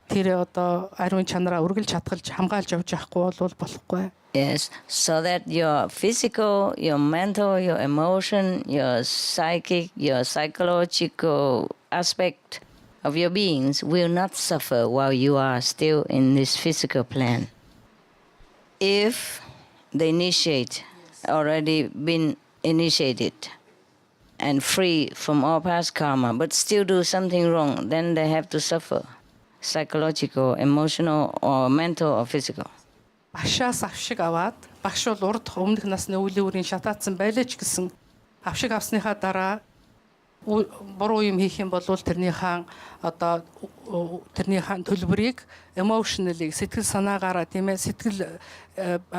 тэр одоо ариун чанараа үргэлж хатгалж хамгаалж явж явахгүй бол болохгүй. Yes, so that your physical, your mental, your emotion, your psychic, your psychological aspect of your beings will not suffer while you are still in this physical plan. If the initiate already been initiated and free from all past karma, but still do something wrong, then they have to suffer, psychological, emotional, or mental, or physical. Багшаас авшиг аваад багш бол урд өмнөх насны үлийн үрийн шатаацсан байлаа ч гэсэн авшиг авсныхаа дараа буруу юм хийх юм бол тэрнийхэн одоо тэрнийхэн төлбөрийг emotionally сэтгэл санаагаараа тийм ээ сэтгэл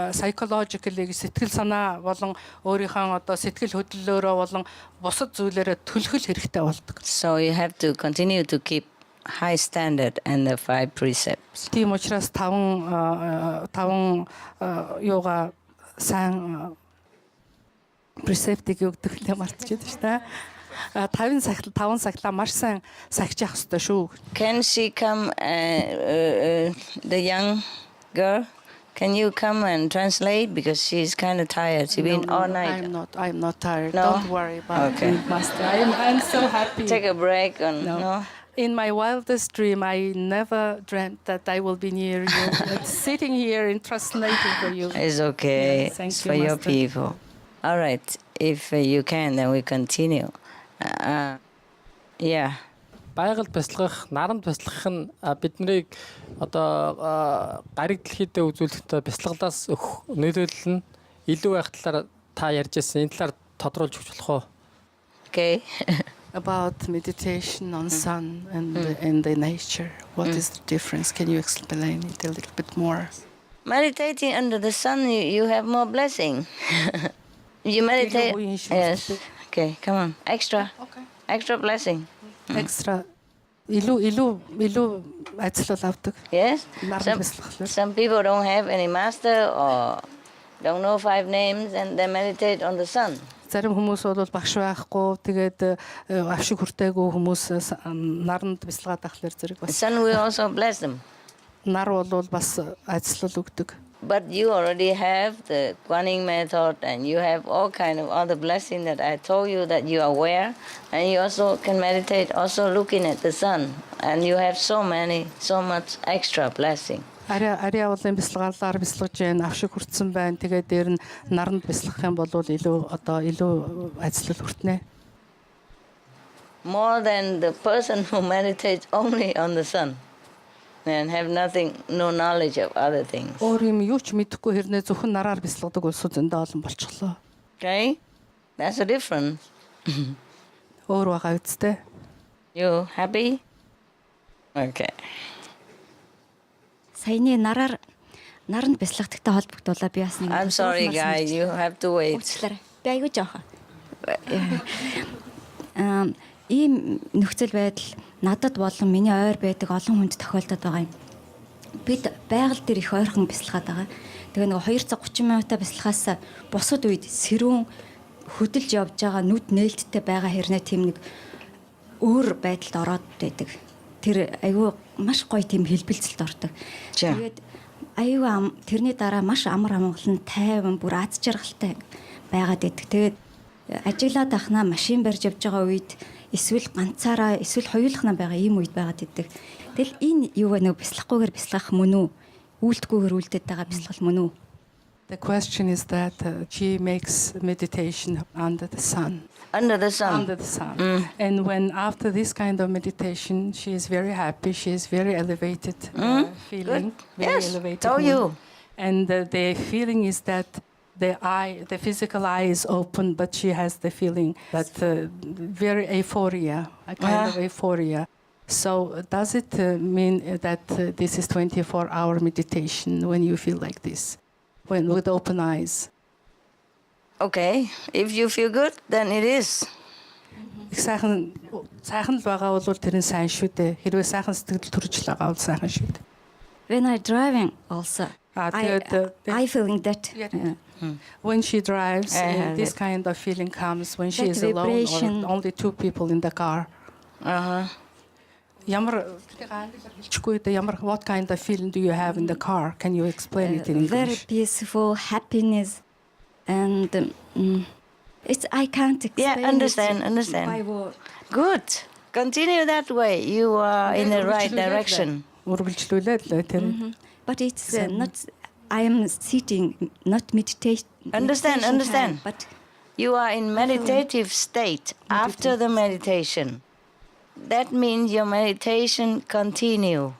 psychologically сэтгэл санаа болон өөрийнхөө одоо сэтгэл хөдлөлөөрөө болон бусад зүйлээрээ төлөх хэрэгтэй болдог. So you have to continue to keep high standard and the 5 precepts. Тийм учраас таван юугаа сайн preceptийг өгдөг нэ мартчихсан шүү дээ. 5 сахилаа маш сайн сахиж явах хэрэгтэй шүү. Can she come, the young girl? Can you come and translate because she's kind of tired. She's been all night. I'm not tired. No? Don't worry about Okay. it, Master. I'm so happy. Take a break and no. In my wildest dream, I never dreamt that I will be near you, sitting here and translating for you. It's okay. Yes, thank It's you, for your Master. people. All right. If you can, then we continue. Yeah. Байгальд бяцлах, наранд бяцлах нь биднийг одоо гариг дэлхийдээ үзүүлэхдээ бяцлаглаас өгөх нөлөөлөл нь илүү байх талаар та ярьж байсан. Энэ талаар тодруулж өгч болох уу? Okay. About meditation on sun and the nature. What is the difference? Can you explain it a little bit more? Meditating under the sun, you have more blessing. You meditate. Yes. Okay, come on. Extra. Okay. Extra blessing. Extra. Илүү ажил авдаг. Yes. Наранд бяцлахлаар. Some people don't have any master or don't know 5 names and they meditate on the sun. Зарим хүмүүс бол багш байхгүй тэгээд авшиг хүртээгүү хүмүүс наранд бяцлагаад ахлаар зэрэг The бас sun will also bless them. нар бол бас ажиллал өгдөг. But you already have the Guaning method and you have all kind of other blessing that I told you that you are aware, and you also can meditate also looking at the sun, and you have so much extra blessing. Арай улаан бяцлагаалаар бяцлагж байна, авшиг хүртсэн байна. Тэгээд дээр нь наранд бяцлах юм бол илүү ажиллал хүртнэ. More than the person who meditates only on the sun and have no knowledge of other things. Өөр юм юу ч мэдэхгүй хэрнээ зөвхөн нараар бяцлагдаг улсууд зөндөө олон болчихлоо. Okay? That's a difference. Өөр байгаа үсттэй. You happy? Okay. Саяны наранд бяцлагтагтай холбогдуулаад би бас нэг I'm sorry guys, you have to wait. Би аягүй жоохон. Ийм нөхцөл байдал надад болон миний ойр байдаг олон хүнд тохиолдод байгаа юм. Бид байгаль дээр их ойрхон бяцлагаад байгаа. Тэгээ нэг 2 цаг 30 минутаа бяцлахаас бусад үед сэрүүн хөдөлж явж байгаа нүд нээлттэй байгаа хэрнээ тийм нэг өөр байдалд ороод байдаг. Тэр аюу маш гоё тийм хэлбэлцэлд ордог. Тэгээд аюу тэрний дараа маш амар амгалан тайван бүр аз жаргалтай байгаад байдаг. Тэгээд ажиглаад ахнаа машин барьж явж байгаа үед эсвэл ганцаараа эсвэл хоёулахнаа байгаа ийм үед байгаад байдаг. Тэгэл энэ юу вэ нэг бяцлахгүйгээр бяцлах мөн үү? Үйлдэхгүйгээр үйлдээд байгаа бяцлал мөн үү? The question is that she makes meditation under the sun. Under the sun. Under the sun. And when after this kind of meditation, she is very happy. She is very elevated feeling. Good. Very Yes, elevated. told you. And the feeling is that the physical eye is open, but she has the feeling that very euphoria, a kind of euphoria. So does it mean that this is 24-hour meditation when you feel like this? When with open eyes. Okay, if you feel good, then it is. Сайхан л байгаа бол тэр нь сайн шүү дээ. Хэрвээ сайхан сэтгэл төрж л байгаа бол сайхан шүү дээ. When I driving also, I feeling that. When she drives, this kind of feeling comes when she is alone or only 2 people in the car. What kind of feeling do you have in the car? Can you explain it in English? Very peaceful, happiness, and I can't explain. Yeah, understand. By word. Good. Continue that way. You are in the right direction. But it's not. I am sitting, not meditation. Understand. But you are in meditative state after the meditation. That means your meditation continue.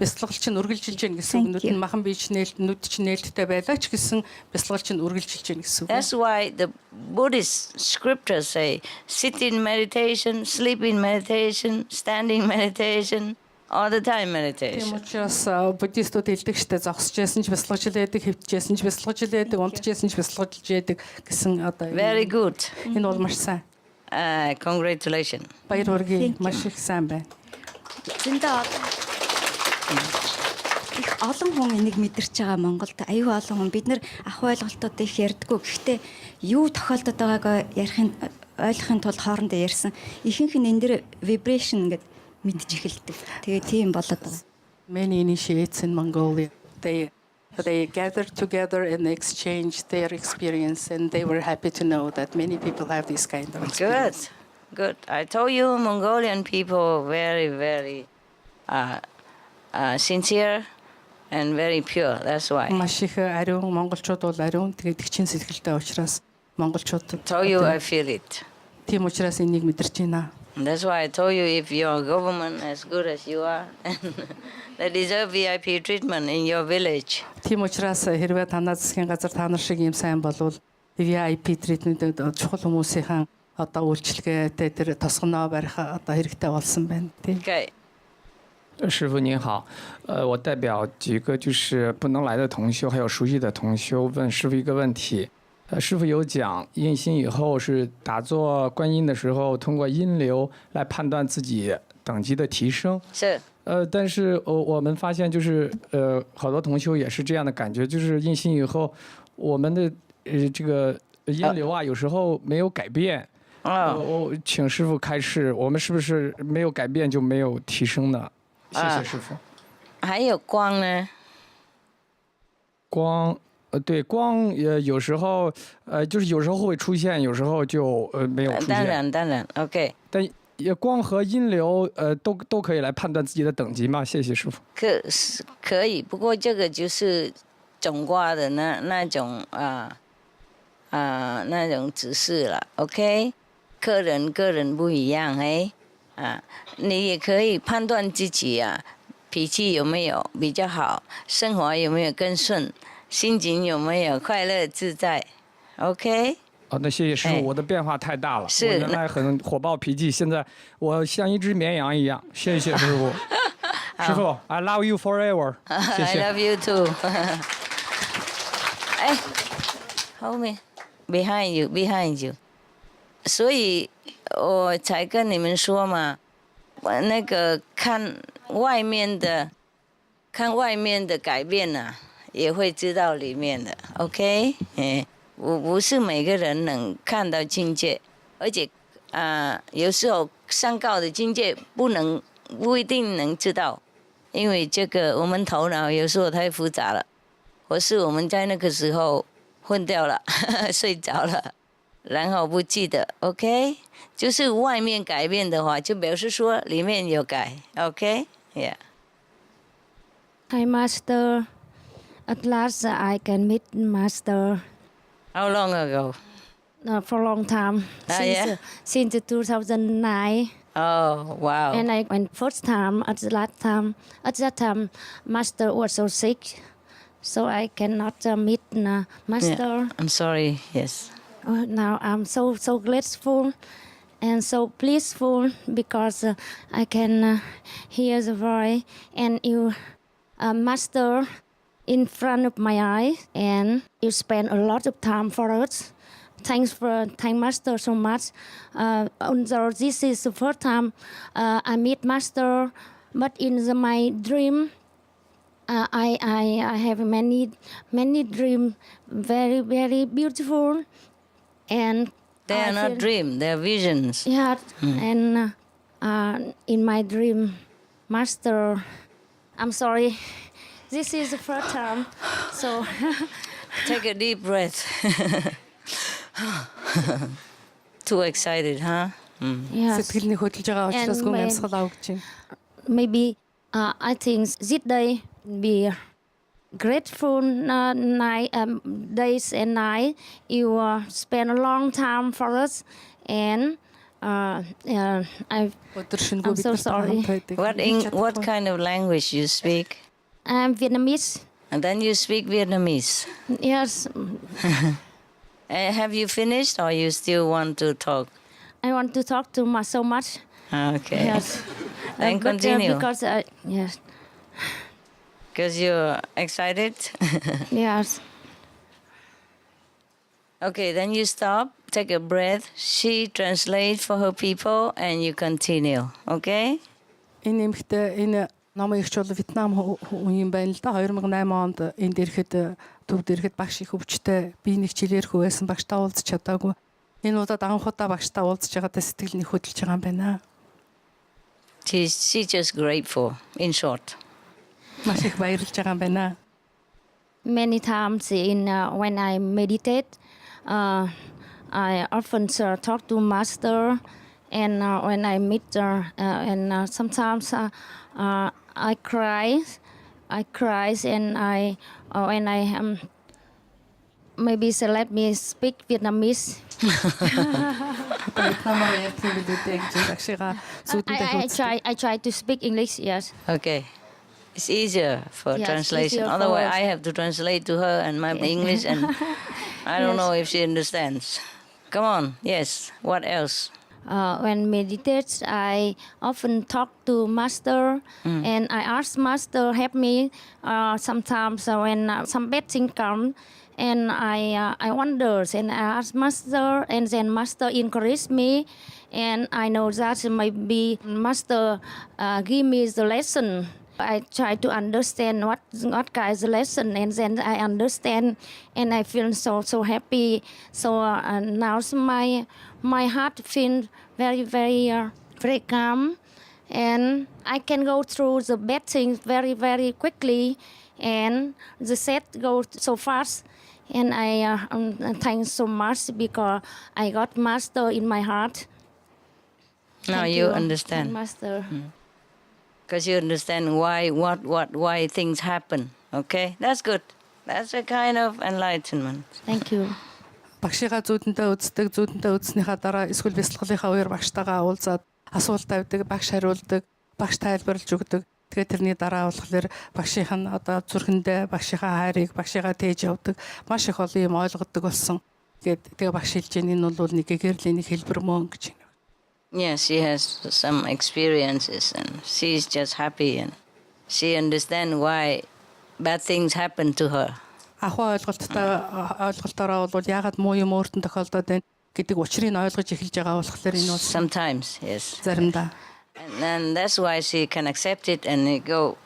бясалгалч нь үргэлжилж гин гэсэн үг. Нүд нь махан бие нээлт, нүд чинь нээлттэй байлаа ч гэсэн бясалгалч нь үргэлжилж гин гэсэн үг. That's why the Buddhist scriptures say sit in meditation, sleep in meditation, stand in meditation, all the time meditation. Тийм учраас буддистууд хэлдэг штэ зогсож яасан ч бясалгаж лээдэг, хэвчээсэн ч бясалгаж лээдэг, унтжээсэн ч бясалгаж лээдэг гэсэн одоо Very good. Энэ бол маш сайн. Congratulations. Баяр хүргэе. Маш их сайн байна. Зөндөө их олон хүн энийг мэдэрч байгаа Монголд аюу олон хүн бид нар ах ойлголтууд их ярьдггүй. Гэхдээ юу тохиолдод байгааг ярихын ойлгохын тулд хоорондоо ярьсан. Ихэнх нь энэ дэр vibration гэдэг мэдж эхэлдэг. Тэгээ тийм болоод байгаа. Many initiates in Mongolia. They gathered together and exchanged their experience, and they were happy to know that many people have this kind of experience. Good. I told you Mongolian people very, very sincere and very pure. That's why. Маш их ариун монголчууд бол ариун тэгээд игчин сэтгэлтэй учраас монголчууд. Told you I feel it. Тийм учраас энийг мэдэрч байна. That's why I told you if your government as good as you are, they deserve VIP treatment in your village. Тийм учраас хэрвээ танаа засгийн газар та нар шиг юм сайн болвол VIP treatment чухал хүмүүсийн одоо үйлчлэгээтэй тэр тосгоноо барих одоо хэрэгтэй болсон байна тийм. Okay. 师傅您好，我代表几个就是不能来的同修，还有熟悉的同修，问师傅一个问题。师傅有讲印心以后是打坐观音的时候，通过音流来判断自己等级的提升。是。但是我们发现就是好多同修也是这样的感觉，就是印心以后，我们的这个音流啊，有时候没有改变。我请师傅开示，我们是不是没有改变就没有提升呢？谢谢师傅。还有光呢？光，对，光有时候就是有时候会出现，有时候就没有出现。当然 ，OK。但光和音流都可以来判断自己的等级吗？谢谢师傅。可以，不过这个就是总卦的那种那种指示了 ，OK。个人不一样你也可以判断自己脾气有没有比较好，生活有没有更顺，心情有没有快乐自在 ，OK。那谢谢师傅，我的变化太大了。是。我原来很火爆脾气，现在我像一只绵羊一样。谢谢师傅。师傅 ，I love you forever。谢谢。I love you too 后面 behind you。所以我才跟你们说嘛，那个看外面的改变也会知道里面的 ，OK？ 我不是每个人能看到境界，而且有时候上高的境界不一定能知道，因为这个我们头脑有时候太复杂了，或是我们在那个时候混掉了，睡着了。然后不记得 ，OK， 就是外面改变的话，就表示说里面有改 ，OK，Yeah。Hi, Master. At last, I can meet Master. How long ago? For a long time. Since 2009. Oh, wow. And I went first time. At that time, Master was so sick, so I cannot meet Master. Yeah, I'm sorry. Yes. Now I'm so grateful and so blissful because I can hear the voice and you, Master, in front of my eyes, and you spend a lot of time for us. Thank Master so much. Although this is the first time I meet Master, but in my dream, I have many dreams, very very beautiful. And they are not dreams; they are visions. Yeah, and in my dream, Master, I'm sorry, this is the first time, so take a deep breath. Too excited, huh? Yes. Maybe I think this day be grateful days and night. You spend a long time for us, and I'm so sorry. What kind of language you speak? I'm Vietnamese. And then you speak Vietnamese. Yes, Have you finished, or you still want to talk? I want to talk to so much. Okay. Yes. Then But, continue. because yes, Because you're excited. yes. Okay, then you stop, take a breath. She translates for her people, and you continue. Okay? Энэ эмэгтэй энэ номын ихч бол Вьетнам хүн юм байна л да. 2008 онд энд ирэхэд төвд ирэхэд багш их өвчтэй би нэг хичээлэрхүү байсан багштай уулзч чадаагүй. Энэ удаад анх удаа багштай уулзж байгаадаа сэтгэл нь хөдөлж байгаа юм байна. She's just grateful, in short. Маш их баярлж байгаа юм байна. Many times when I meditate, I often talk to Master, and when I meet her, and sometimes I cry, and when I maybe let me speak Vietnamese. I try to speak English. Yes. Okay. It's easier for Yes, translation. easier for Otherwise, us. I have to translate to her and my English, and I don't Yes. know if she understands. Come on. Yes. What else? When meditate, I often talk to Master, and I ask Master help me. Sometimes when some bad thing come, and I wonder, and I ask Master, and then Master encourage me, and I know that maybe Master give me the lesson. I try to understand what kind of lesson, and then I understand, and I feel so happy. So now my heart feels very calm, and I can go through the bad things very quickly, and the sad go so fast. And I thank so much because I got Master in my heart. Now Thank you understand. Master. Because you understand why things happen. Okay? That's good. That's a kind of enlightenment. Thank you. Багшигаа зүүдэндээ үзснийхаа дараа эсвэл бясалгалынхаа үеэр багштайгаа уулзаад асуулт тавьдаг, багш хариулдаг, багш тайлбарлаж өгдөг. Тэгээд тэрний дараа болохоор багшийнх нь одоо зүрхэндээ багшийнхаа хайрыг, багшигаа тээж явдаг. Маш их олон юм ойлгодог болсон. Тэгээд багш хэлж энэ нь бол нэг гэрлийн нэг хэлбэр мөн гэж байна. Yes, she has some experiences, and she's just happy, and she understands why bad things happen to her. Ахаа ойлголтоороо бол яагаад муу юм өөртөө тохиолдоод байна гэдэг учрыг ойлгож эхэлж байгаа болохоор энэ бол Sometimes, yes. заримдаа. And that's why she can accept it and it go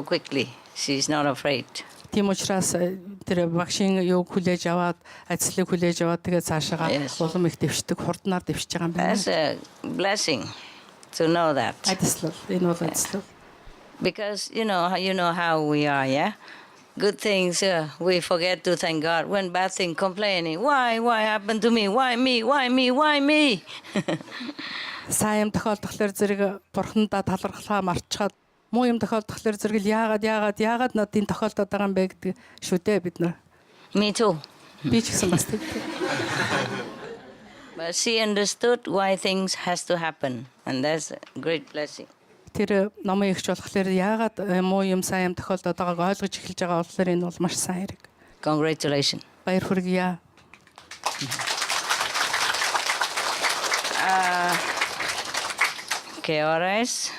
quickly. She's not afraid. Тийм учраас тэр багшийн юг хүлээж аваад, ажлыг хүлээж аваад тэгээд цаашаа улам их дэвшдэг, хурднаар дэвшиж байгаа юм байна. That's a blessing to know that. Ажил энэ бол ажил. Because you know how we are, yeah? Good things, we forget to thank God. When bad things, complaining, why happened to me? Why me? Сайн юм тохиолдохлоор зэрэг бурхандаа талархлаа мартчихад муу юм тохиолдохлоор зэрэг яагаад надад энэ тохиолдоод байгаа юм бэ гэдэг шүү дээ бид нар. Me too. Би ч гэсэн бас тийм. But she understood why things has to happen, and that's a great blessing. Тэр номын ихч болохоор яагаад муу юм сайн юм тохиолдоод байгааг ойлгож эхэлж байгаа болохоор энэ бол маш сайн хэрэг. Congratulations. Баяр хүргье. Okay, all right. It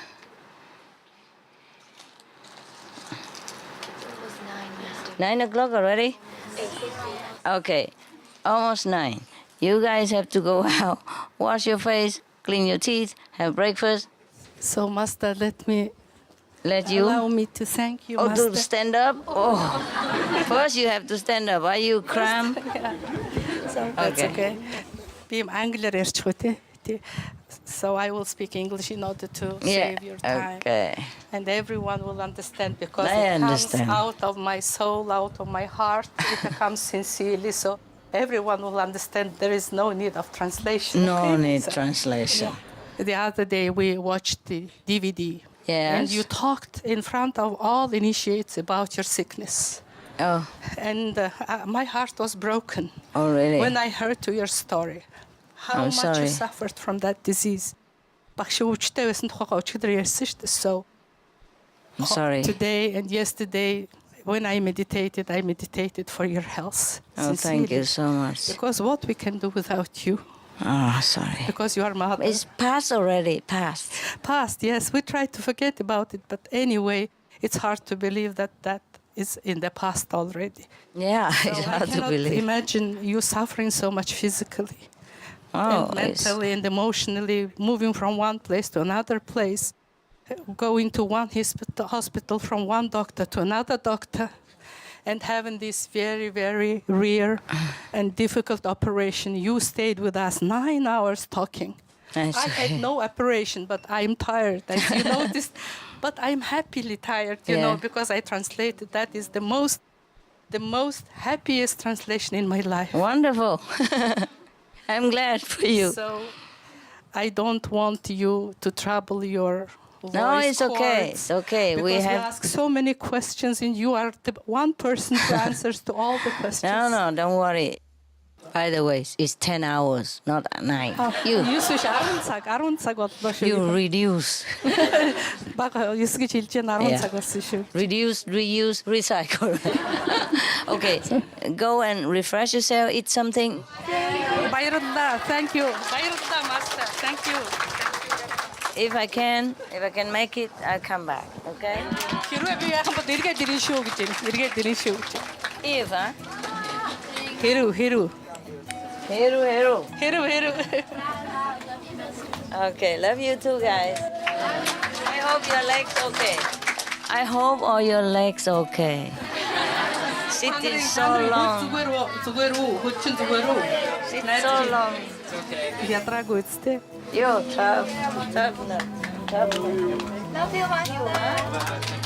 was 9 o'clock already? Okay, almost 9. You guys have to go out, wash your face, clean your teeth, have breakfast. So, Master, allow me to thank you, Master. Master. To stand up? Oh, first you have to stand up. Are you cramped? So that's okay. Би англиар ярьчихгүй тий. So I will speak English in order to save your time. Okay. And everyone will understand because I it understand. comes out of my soul, out of my heart. It comes sincerely. So everyone will understand. There is no need of translation. No need translation. The other day we watched the DVD. Yes. And you talked in front of all initiates about your sickness. Oh. And my heart was broken. Oh, really? When I heard your story. how I'm much you sorry. suffered from that disease. Багш өвчтэй байсан тухайга өчигдөр ярьсан шүү дээ. So I'm sorry. today and yesterday when I meditated for your health. Oh, thank you so much. Because what we can do without you. Oh, sorry. Because you are mother. It's past already, past. Past, yes. We try to forget about it, but anyway, it's hard to believe that that is in the past already. Yeah, So it's I hard to cannot believe. imagine you suffering so much physically. Oh, And mentally and emotionally, moving from one place to another place, going to one hospital from one doctor to another doctor, and having this very, very rare and difficult operation. You stayed with us 9 hours talking. I had no operation, but I'm tired, as you noticed. But I'm happily tired, you know, because I translated. That is the most happiest translation in my life. Wonderful. I'm glad for you. So I don't want you to trouble your voice No, it's okay. cords, It's okay. Because we ask so many questions, and you are the one person who answers to all the questions. No, don't worry. By the way, it's 10 hours, not 9. You reduce. Reduce, reuse, recycle. Okay, go and refresh yourself, eat something. Thank you. Master. Thank you. If I can make it, I'll come back, okay? If, huh? Heru. Okay, love you too, guys. I hope your legs okay. I hope all your legs okay. Sitting so long. Sit so long. You're tough. Love you, Matthew.